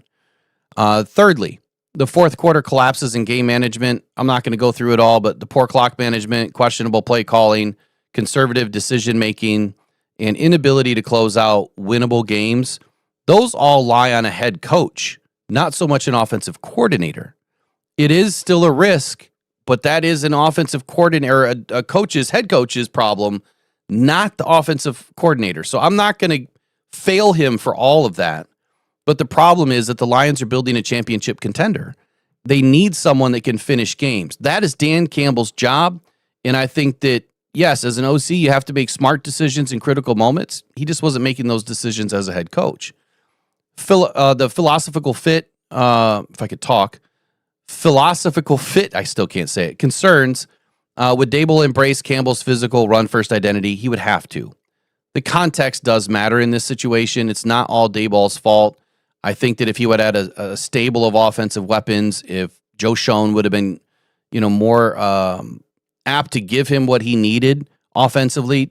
Thirdly, the fourth quarter collapses in game management. I'm not going to go through it all, but the poor clock management, questionable play calling, conservative decision-making, and inability to close out winnable games, those all lie on a head coach, not so much an offensive coordinator. It is still a risk, but that is an offensive coordinator, a head coach's problem, not the offensive coordinator. So I'm not going to fail him for all of that. But the problem is that the Lions are building a championship contender. They need someone that can finish games. That is Dan Campbell's job. And I think that, yes, as an OC, you have to make smart decisions in critical moments. He just wasn't making those decisions as a head coach. The philosophical fit, if I could talk, philosophical fit, I still can't say it, concerns, would Daboll embrace Campbell's physical run-first identity? He would have to. The context does matter in this situation. It's not all Daboll's fault. I think that if he would have had a stable of offensive weapons, if Joe Schoen would have been, more apt to give him what he needed offensively,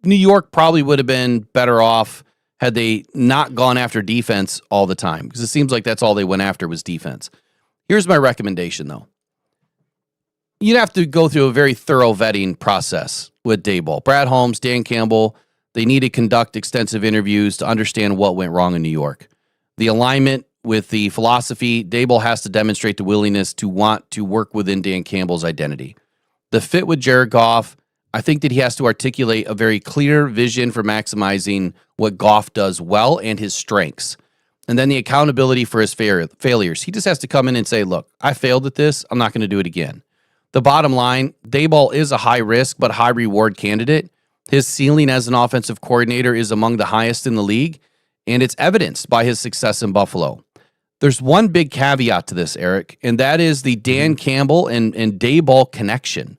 New York probably would have been better off had they not gone after defense all the time, because it seems like that's all they went after was defense. Here's my recommendation, though. You'd have to go through a very thorough vetting process with Daboll. Brad Holmes, Dan Campbell, they need to conduct extensive interviews to understand what went wrong in New York. The alignment with the philosophy, Daboll has to demonstrate the willingness to want to work within Dan Campbell's identity. The fit with Jared Goff, I think that he has to articulate a very clear vision for maximizing what Goff does well and his strengths. And then the accountability for his failures. He just has to come in and say, look, I failed at this. I'm not going to do it again. The bottom line, Daboll is a high risk but high reward candidate. His ceiling as an offensive coordinator is among the highest in the league, and it's evidenced by his success in Buffalo. There's one big caveat to this, Eric, and that is the Dan Campbell and Daboll connection.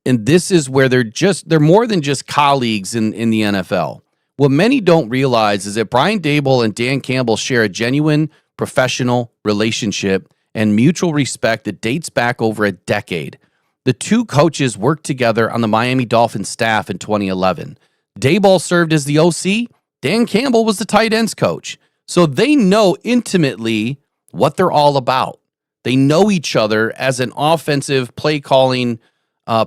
And this is where they're more than just colleagues in the NFL. What many don't realize is that Brian Daboll and Dan Campbell share a genuine professional relationship and mutual respect that dates back over a decade. The two coaches worked together on the Miami Dolphins staff in 2011. Daboll served as the OC. Dan Campbell was the tight ends coach. So they know intimately what they're all about. They know each other as an offensive play calling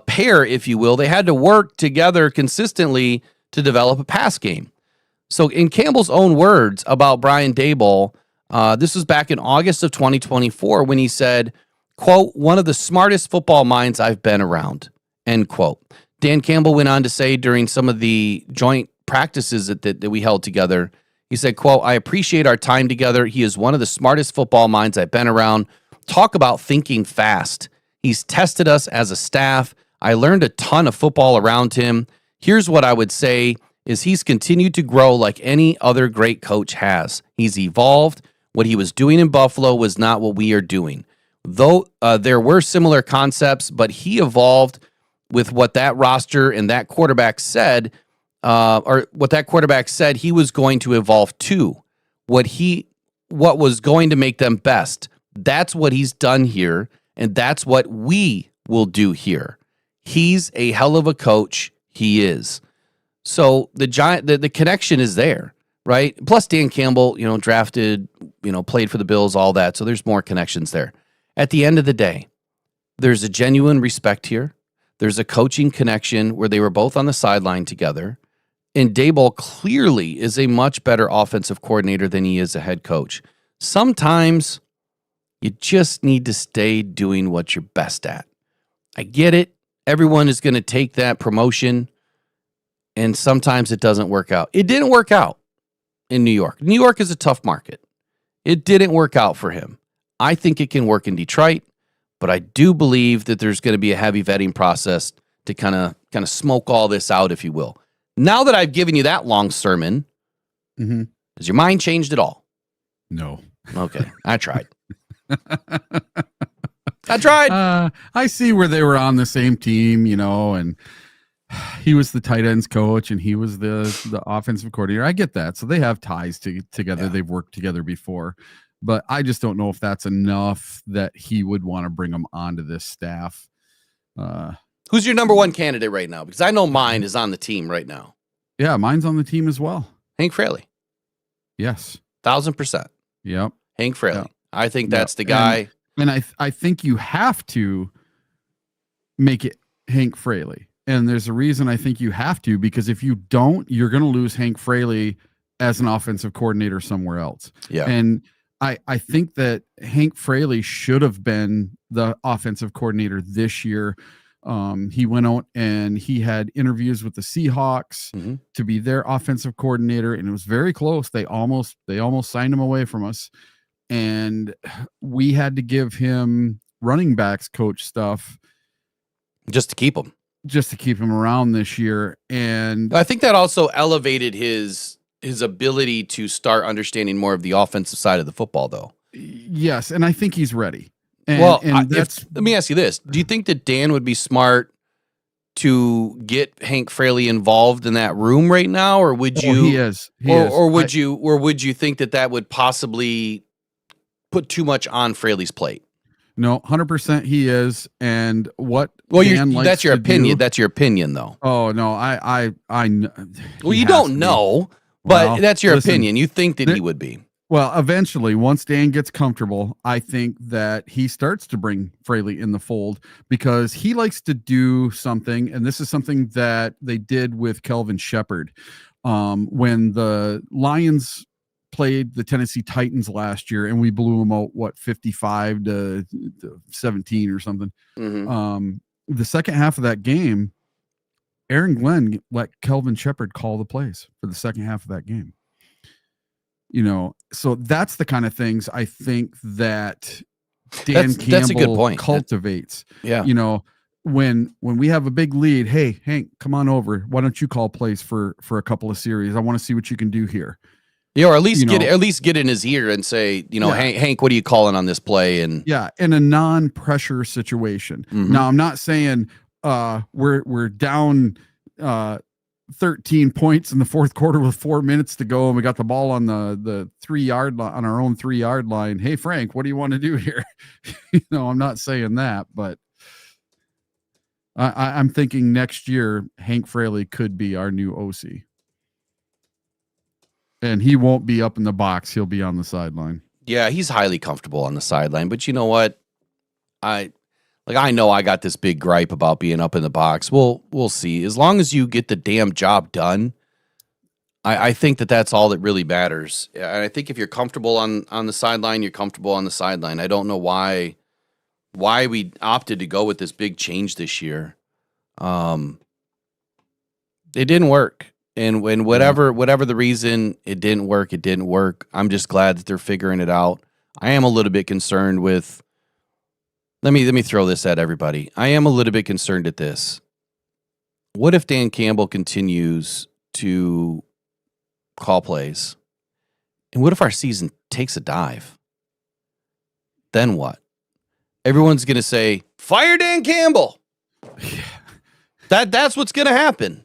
pair, if you will. They had to work together consistently to develop a pass game. So in Campbell's own words about Brian Daboll, this was back in August of 2024 when he said, quote, "one of the smartest football minds I've been around," end quote. Dan Campbell went on to say during some of the joint practices that we held together, he said, quote, "I appreciate our time together. He is one of the smartest football minds I've been around. Talk about thinking fast. He's tested us as a staff. I learned a ton of football around him. Here's what I would say is he's continued to grow like any other great coach has. He's evolved. What he was doing in Buffalo was not what we are doing. Though there were similar concepts, but he evolved with what that roster and that quarterback said, he was going to evolve to. What was going to make them best. That's what he's done here, and that's what we will do here. He's a hell of a coach. He is." So the connection is there, right? Plus Dan Campbell, drafted, played for the Bills, all that. So there's more connections there. At the end of the day, there's a genuine respect here. There's a coaching connection where they were both on the sideline together. And Daboll clearly is a much better offensive coordinator than he is a head coach. Sometimes you just need to stay doing what you're best at. I get it. Everyone is going to take that promotion, and sometimes it doesn't work out. It didn't work out in New York. New York is a tough market. It didn't work out for him. I think it can work in Detroit, but I do believe that there's going to be a heavy vetting process to kind of smoke all this out, if you will. Now that I've given you that long sermon, has your mind changed at all? No. Okay, I tried. I tried. I see where they were on the same team, and he was the tight ends coach and he was the offensive coordinator. I get that. So they have ties together. Yeah. They've worked together before. But I just don't know if that's enough that he would want to bring them onto this staff. Who's your number one candidate right now? Because I know mine is on the team right now. Yeah, mine's on the team as well. Hank Fraley. Yes. 1,000%. Yep. Hank Fraley. Yep. I think that's the guy. And I think you have to make it Hank Fraley. And there's a reason I think you have to, because if you don't, you're going to lose Hank Fraley as an offensive coordinator somewhere else. Yeah. And I think that Hank Fraley should have been the offensive coordinator this year. He went out and he had interviews with the Seahawks to be their offensive coordinator, and it was very close. They almost signed him away from us, and we had to give him running backs coach stuff just to keep him around this year. And I think that also elevated his ability to start understanding more of the offensive side of the football, though. Yes, and I think he's ready. And, let me ask you this. Do you think that Dan would be smart to get Hank Fraley involved in that room right now, or would you? He is. Or would you think that would possibly put too much on Fraley's plate? No, 100% he is. And what? Well, that's your opinion. That's your opinion, though. Oh no, I. Well, you don't know, but that's your opinion. You think that he would be. Well, eventually, once Dan gets comfortable, I think that he starts to bring Fraley in the fold, because he likes to do something, and this is something that they did with Kelvin Shepherd. When the Lions played the Tennessee Titans last year, and we blew them out, 55-17 or something. The second half of that game, Aaron Glenn let Kelvin Shepherd call the plays for the second half of that game. So that's the kind of things I think that Dan Campbell that's a good point. cultivates. Yeah. when we have a big lead, hey, Hank, come on over. Why don't you call plays for a couple of series? I want to see what you can do here. Yeah, or at least get in his ear and say, Hank, what are you calling on this play? And in a non-pressure situation. Now, I'm not saying we're down 13 points in the fourth quarter with 4 minutes to go, and we got the ball on the 3-yard line, on our own 3-yard line. Hey, Frank, what do you want to do here? I'm not saying that, but I'm thinking next year Hank Fraley could be our new OC. And he won't be up in the box. He'll be on the sideline. Yeah, he's highly comfortable on the sideline. But you know what? I know I got this big gripe about being up in the box. We'll see. As long as you get the damn job done, I think that's all that really matters. And I think if you're comfortable on the sideline, you're comfortable on the sideline. I don't know why we opted to go with this big change this year. It didn't work. And when whatever the reason, it didn't work. I'm just glad that they're figuring it out. I am a little bit concerned with, let me throw this at everybody. I am a little bit concerned at this. What if Dan Campbell continues to call plays? And what if our season takes a dive? Then what? Everyone's going to say, fire Dan Campbell. That's what's going to happen.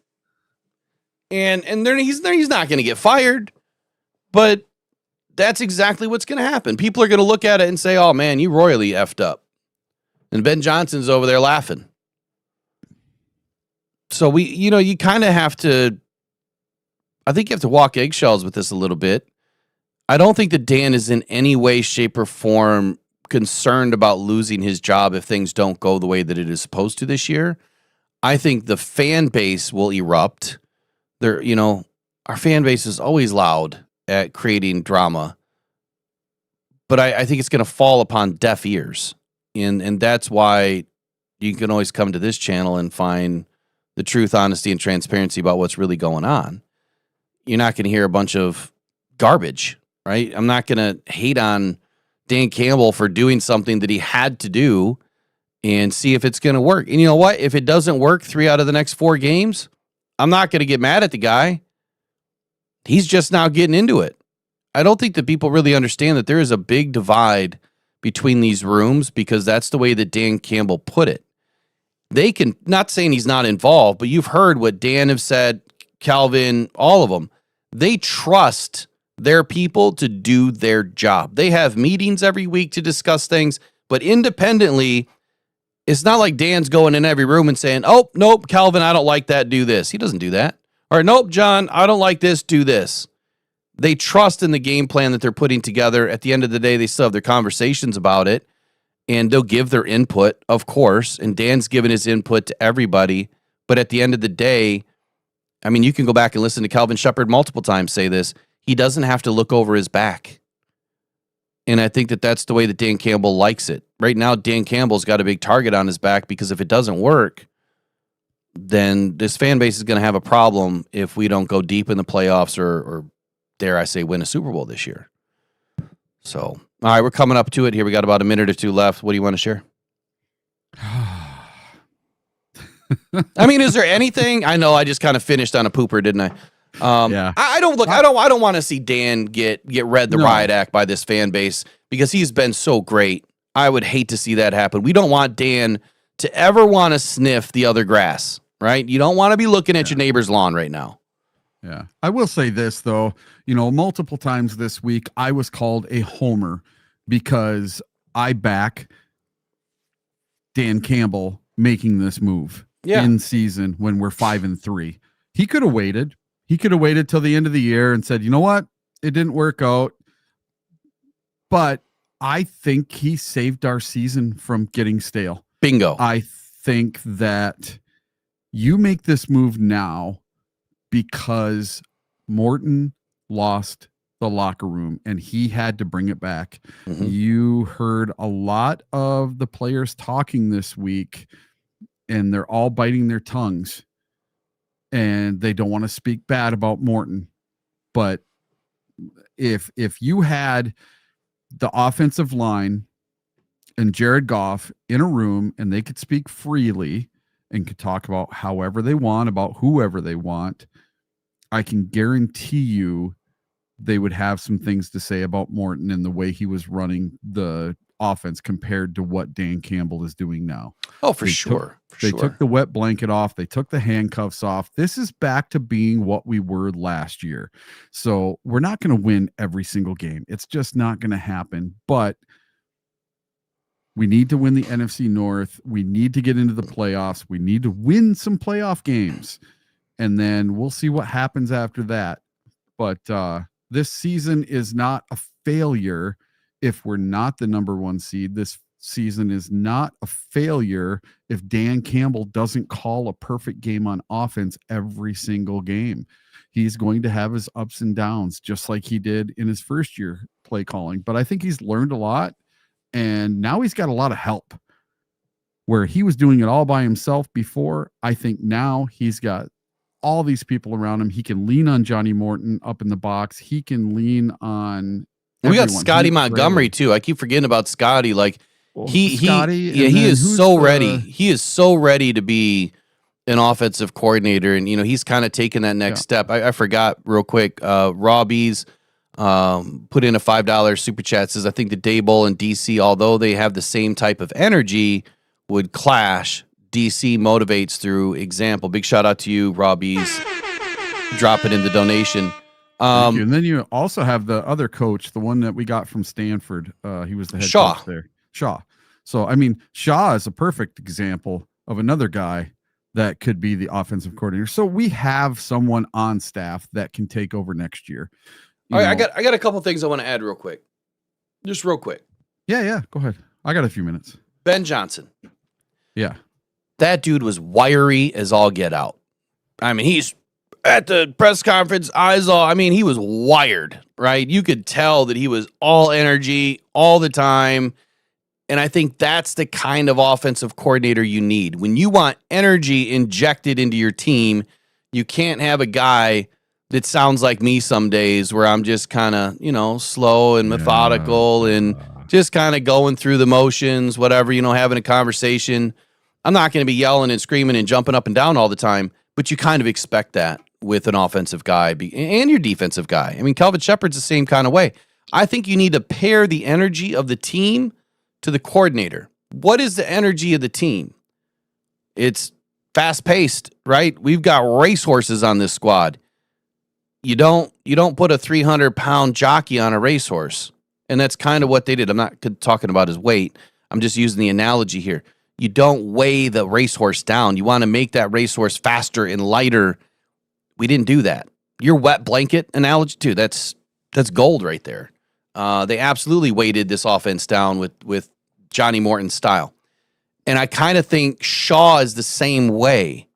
And then he's not going to get fired, but that's exactly what's going to happen. People are going to look at it and say, oh man, you royally effed up. And Ben Johnson's over there laughing. So you kind of have to, I think you have to walk eggshells with this a little bit. I don't think that Dan is in any way, shape, or form concerned about losing his job if things don't go the way that it is supposed to this year. I think the fan base will erupt. Our fan base is always loud at creating drama, but I think it's going to fall upon deaf ears. And that's why you can always come to this channel and find the truth, honesty, and transparency about what's really going on. You're not going to hear a bunch of garbage, right? I'm not going to hate on Dan Campbell for doing something that he had to do and see if it's going to work. And you know what? If it doesn't work 3 out of the next 4 games, I'm not going to get mad at the guy. He's just now getting into it. I don't think that people really understand that there is a big divide between these rooms because that's the way that Dan Campbell put it. They can, not saying he's not involved, but you've heard what Dan have said, Calvin, all of them. They trust their people to do their job. They have meetings every week to discuss things, but independently, it's not like Dan's going in every room and saying, oh, nope, Calvin, I don't like that, do this. He doesn't do that. Or, nope, John, I don't like this, do this. They trust in the game plan that they're putting together. At the end of the day, they still have their conversations about it, and they'll give their input, of course, and Dan's given his input to everybody. But at the end of the day, I mean, you can go back and listen to Calvin Shepard multiple times say this. He doesn't have to look over his back. And I think that that's the way that Dan Campbell likes it. Right now, Dan Campbell's got a big target on his back because if it doesn't work, then this fan base is going to have a problem if we don't go deep in the playoffs or dare I say, win a Super Bowl this year. So, all right, we're coming up to it here. We got about a minute or two left. What do you want to share? I mean, is there anything? I know I just kind of finished on a pooper, didn't I? Yeah. I don't want to see Dan get read the riot act by this fan base because he's been so great. I would hate to see that happen. We don't want Dan to ever want to sniff the other grass, right? You don't want to be looking at your neighbor's lawn right now. Yeah. I will say this though, multiple times this week, I was called a homer because I back Dan Campbell making this move in season when we're 5-3. He could have waited. He could have waited till the end of the year and said, you know what? It didn't work out. But I think he saved our season from getting stale. Bingo. I think that you make this move now because Morton lost the locker room and he had to bring it back. Mm-hmm. You heard a lot of the players talking this week and they're all biting their tongues. And they don't want to speak bad about Morton. But if you had the offensive line and Jared Goff in a room and they could speak freely and could talk about however they want, about whoever they want, I can guarantee you they would have some things to say about Morton and the way he was running the offense compared to what Dan Campbell is doing now. Oh, for sure. They took the wet blanket off. They took the handcuffs off. This is back to being what we were last year. So we're not going to win every single game. It's just not going to happen. But we need to win the NFC North. We need to get into the playoffs. We need to win some playoff games. And then we'll see what happens after that. But this season is not a failure if we're not the number 1 seed. This season is not a failure if Dan Campbell doesn't call a perfect game on offense every single game. He's going to have his ups and downs, just like he did in his first year play calling. But I think he's learned a lot, and now he's got a lot of help. Where he was doing it all by himself before, I think now he's got all these people around him. He can lean on Johnny Morton up in the box. He can lean on we got Scotty Montgomery too. I keep forgetting about Scotty. Like he is so ready. He is so ready to be an offensive coordinator, and he's kind of taking that next step. I forgot real quick. Robbie's put in a $5 super chat. Says I think the Daboll and DC, although they have the same type of energy, would clash. DC motivates through example. Big shout out to you, Robbie's, dropping in the donation. And then you also have the other coach, the one that we got from Stanford. He was the head coach there, Shaw. So, I mean, Shaw is a perfect example of another guy that could be the offensive coordinator. So we have someone on staff that can take over next year. All right, I got a couple things I want to add real quick. Just real quick. Yeah. Go ahead. I got a few minutes. Ben Johnson. Yeah. That dude was wiry as all get out. I mean, he's at the press conference, he was wired, right? You could tell that he was all energy all the time. And I think that's the kind of offensive coordinator you need. When you want energy injected into your team, you can't have a guy that sounds like me some days where I'm just kind of, slow and methodical and just kind of going through the motions, whatever, having a conversation. I'm not going to be yelling and screaming and jumping up and down all the time, but you kind of expect that with an offensive guy and your defensive guy. I mean, Kelvin Shepard's the same kind of way. I think you need to pair the energy of the team to the coordinator. What is the energy of the team? It's fast-paced, right? We've got racehorses on this squad. You don't put a 300-pound jockey on a racehorse, and that's kind of what they did. I'm not talking about his weight. I'm just using the analogy here. You don't weigh the racehorse down. You want to make that racehorse faster and lighter. We didn't do that. Your wet blanket analogy too. That's gold right there. They absolutely weighted this offense down with Johnny Morton's style. And I kind of think Shaw is the same way.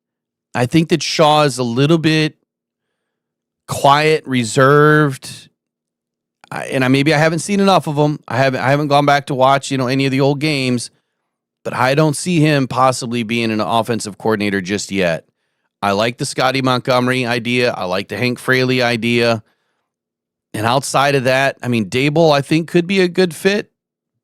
I think that Shaw is a little bit quiet, reserved. Maybe I haven't seen enough of him. I haven't gone back to watch, any of the old games. But I don't see him possibly being an offensive coordinator just yet. I like the Scotty Montgomery idea. I like the Hank Fraley idea. And outside of that, Daboll, I think, could be a good fit.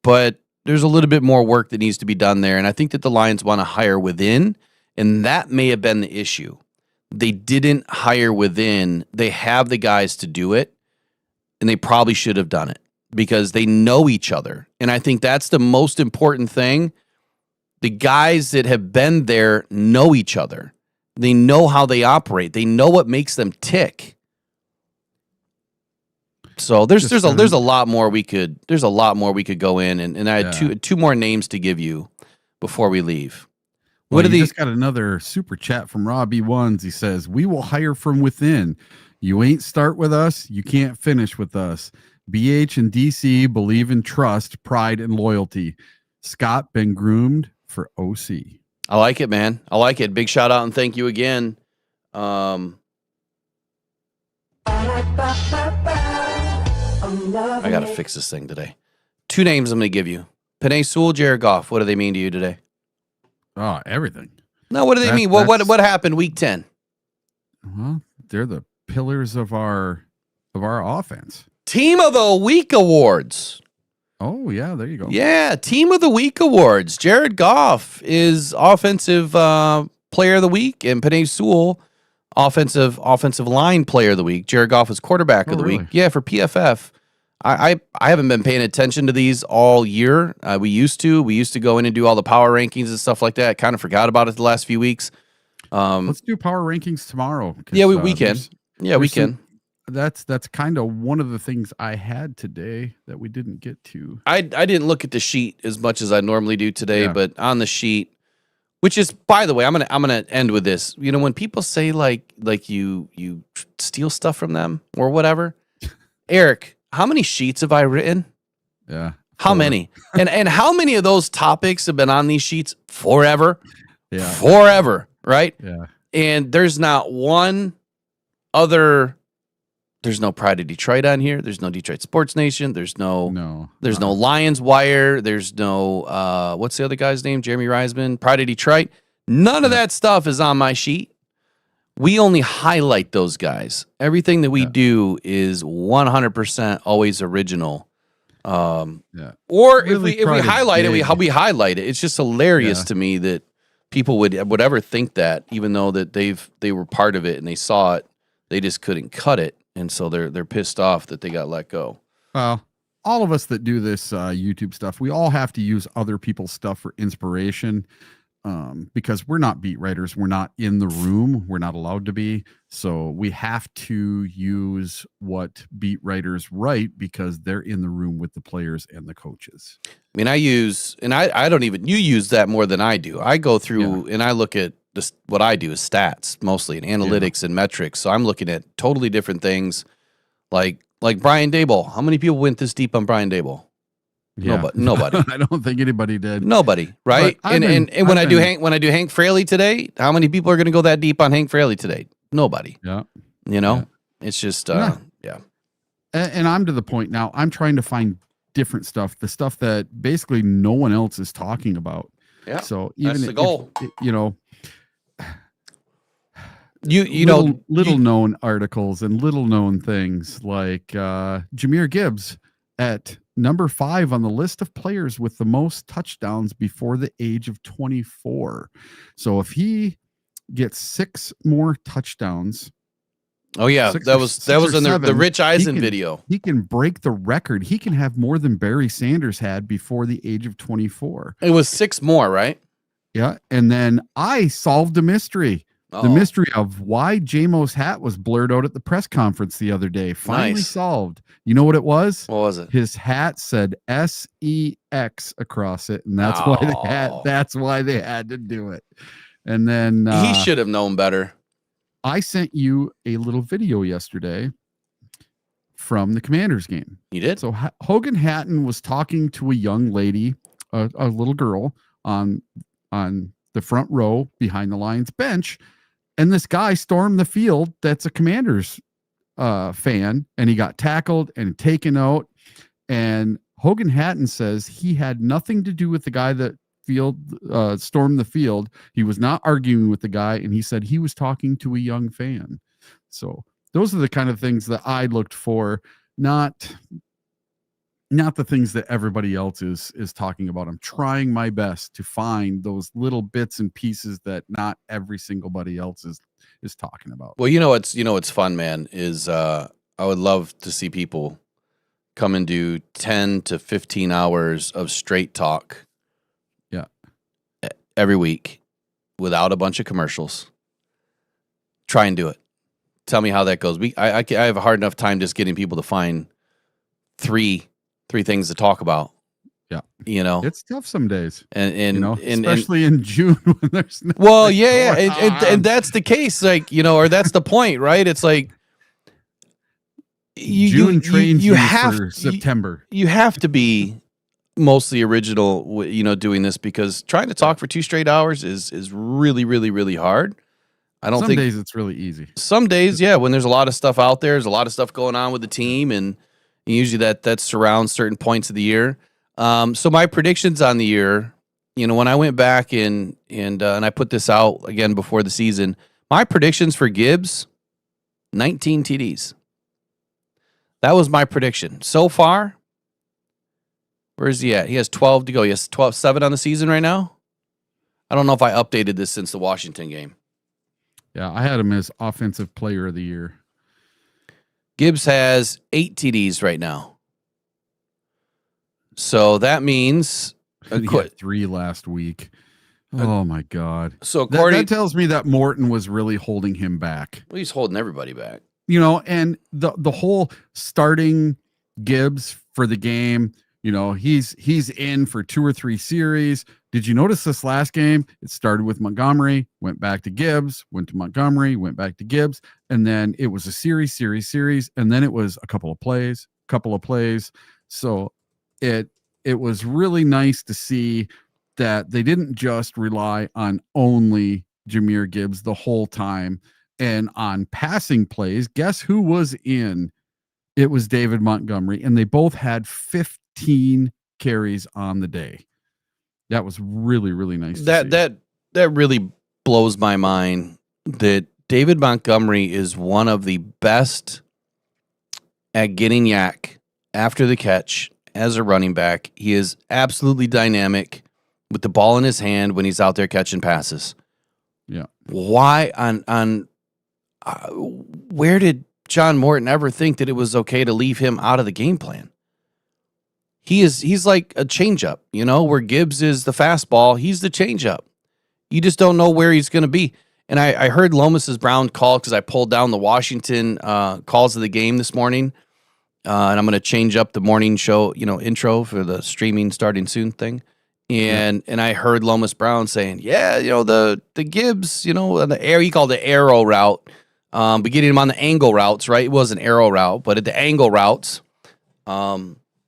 But there's a little bit more work that needs to be done there. And I think that the Lions want to hire within. And that may have been the issue. They didn't hire within. They have the guys to do it. And they probably should have done it because they know each other. And I think that's the most important thing. The guys that have been there know each other. They know how they operate. They know what makes them tick. So there's a lot more we could go in, and I had two more names to give you before we leave. Well, just got another super chat from Robbie Ones. He says, "We will hire from within. You ain't start with us, you can't finish with us. BH and DC believe in trust, pride, and loyalty. Scott been groomed for OC." I like it, man. I like it. Big shout out and thank you again. I got to fix this thing today. Two names I'm going to give you. Penei Sewell, Jared Goff. What do they mean to you today? Oh, everything. No, what do they mean? What happened week 10? Well, they're the pillars of our offense. Team of the Week awards. Oh, yeah, there you go. Yeah, Team of the Week awards. Jared Goff is Offensive Player of the Week, and Penei Sewell, offensive line Player of the Week. Jared Goff was quarterback of the week. Yeah, for PFF. I haven't been paying attention to these all year. We used to go in and do all the power rankings and stuff like that. Kind of forgot about it the last few weeks. Let's do power rankings tomorrow. Yeah, we can. Yeah, we can. That's kind of one of the things I had today that we didn't get to. I didn't look at the sheet as much as I normally do today, but on the sheet, which is, by the way, I'm gonna end with this. You know, when people say like you steal stuff from them or whatever, Eric, how many sheets have I written? Yeah. How many? And how many of those topics have been on these sheets forever? Yeah. Forever, right? Yeah. And there's not one other. There's no Pride of Detroit on here. There's no Detroit Sports Nation. There's no Lions Wire. There's no what's the other guy's name? Jeremy Reisman, Pride of Detroit. None of that stuff is on my sheet. We only highlight those guys. Everything that we do is 100% always original. Or really if we highlight it, we highlight it. It's just hilarious to me that people would ever think that, even though that they were part of it and they saw it, they just couldn't cut it, and so they're pissed off that they got let go. Well, all of us that do this YouTube stuff, we all have to use other people's stuff for inspiration. Because we're not beat writers, we're not in the room, we're not allowed to be, so we have to use what beat writers write because they're in the room with the players and the coaches. I mean, I use, and I don't even, you use that more than I do. I go through and I look at this, what I do is stats mostly, and analytics and metrics. So I'm looking at totally different things, like Brian Daboll. How many people went this deep on Brian Daboll? Yeah. Nobody. I don't think anybody did. Nobody, right? And when I do Hank Fraley today, how many people are going to go that deep on Hank Fraley today? Nobody. Yeah. You know, it's just And I'm to the point now. I'm trying to find different stuff, the stuff that basically no one else is talking about. Yeah. So even that's the goal. Little known articles and little known things like Jahmyr Gibbs at number 5 on the list of players with the most touchdowns before the age of 24. So if he gets 6 more touchdowns. Oh yeah, that was in the Rich Eisen video. He can break the record. He can have more than Barry Sanders had before the age of 24. It was 6 more, right? Yeah, and then I solved a mystery. The mystery of why J-Mo's hat was blurred out at the press conference the other day. Finally solved. You know what it was? What was it? His hat said SEX across it, and that's why they had to do it. And then he should have known better. I sent you a little video yesterday from the Commanders game. You did? So Hogan Hatton was talking to a young lady, a little girl on the front row behind the Lions bench. And this guy stormed the field that's a Commanders fan, and he got tackled and taken out. And Hogan Hatton says he had nothing to do with the guy that stormed the field. He was not arguing with the guy, and he said he was talking to a young fan. So those are the kind of things that I looked for, not the things that everybody else is talking about. I'm trying my best to find those little bits and pieces that not every single body else is talking about. Well, what's fun, man, is I would love to see people come and do 10 to 15 hours of straight talk. Yeah. Every week without a bunch of commercials. Try and do it. Tell me how that goes. I have a hard enough time just getting people to find three things to talk about. Yeah. It's tough some days. And especially in June when there's no. Well, yeah. And that's the case, or that's the point, right? It's like June trains you have for September. You have to be mostly original, doing this, because trying to talk for 2 straight hours is really, really, really hard. Some days it's really easy. Some days, yeah, when there's a lot of stuff out there, there's a lot of stuff going on with the team, and usually that surrounds certain points of the year. So my predictions on the year, when I went back and I put this out again before the season, my predictions for Gibbs, 19 TDs. That was my prediction. So far, where is he at? He has 12 to go. He has 7 on the season right now. I don't know if I updated this since the Washington game. Yeah, I had him as offensive player of the year. Gibbs has 8 TDs right now. So that means He had 3 last week. Oh my God. So according that tells me that Morton was really holding him back. Well, he's holding everybody back. You know, and the whole starting Gibbs for the game, you know, he's in for 2 or 3 series. Did you notice this last game? It started with Montgomery, went back to Gibbs, went to Montgomery, went back to Gibbs, and then it was a series, and then it was a couple of plays. So it was really nice to see that they didn't just rely on only Jahmyr Gibbs the whole time. And on passing plays, guess who was in? It was David Montgomery, and they both had 15 carries on the day. That was really, really nice to see. That really blows my mind that David Montgomery is one of the best at getting yak after the catch as a running back. He is absolutely dynamic with the ball in his hand when he's out there catching passes. Yeah. Why where did John Morton ever think that it was okay to leave him out of the game plan? He's like a changeup, you know, where Gibbs is the fastball. He's the changeup. You just don't know where he's going to be. And I heard Lomas's Brown call because I pulled down the Washington calls of the game this morning. And I'm going to change up the morning show, you know, intro for the streaming starting soon thing. And I heard Lomas Brown saying, yeah, you know, the Gibbs, you know, he called it arrow route, but getting him on the angle routes, right? It was an arrow route, but at the angle routes,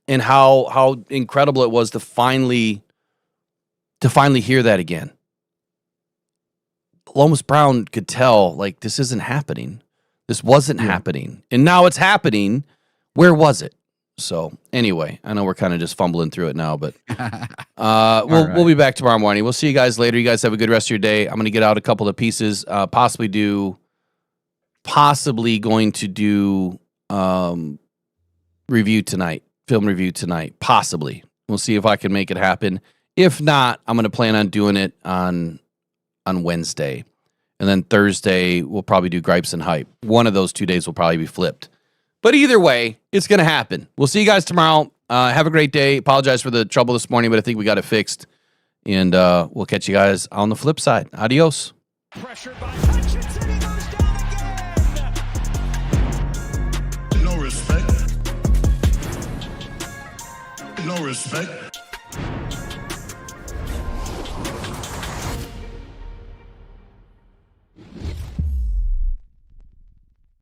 and how incredible it was to finally hear that again. Lomas Brown could tell, like, this isn't happening. This wasn't happening. And now it's happening. Where was it? So anyway, I know we're kind of just fumbling through it now, but we'll be back tomorrow morning. We'll see you guys later. You guys have a good rest of your day. I'm going to get out a couple of pieces, possibly going to do review tonight, film review tonight, possibly. We'll see if I can make it happen. If not, I'm going to plan on doing it on Wednesday. And then Thursday, we'll probably do Gripes and Hype. One of those 2 days will probably be flipped. But either way, it's going to happen. We'll see you guys tomorrow. Have a great day. Apologize for the trouble this morning, but I think we got it fixed. And we'll catch you guys on the flip side. Adios. Pressured by Hutchinson, he goes down again. No respect. No respect.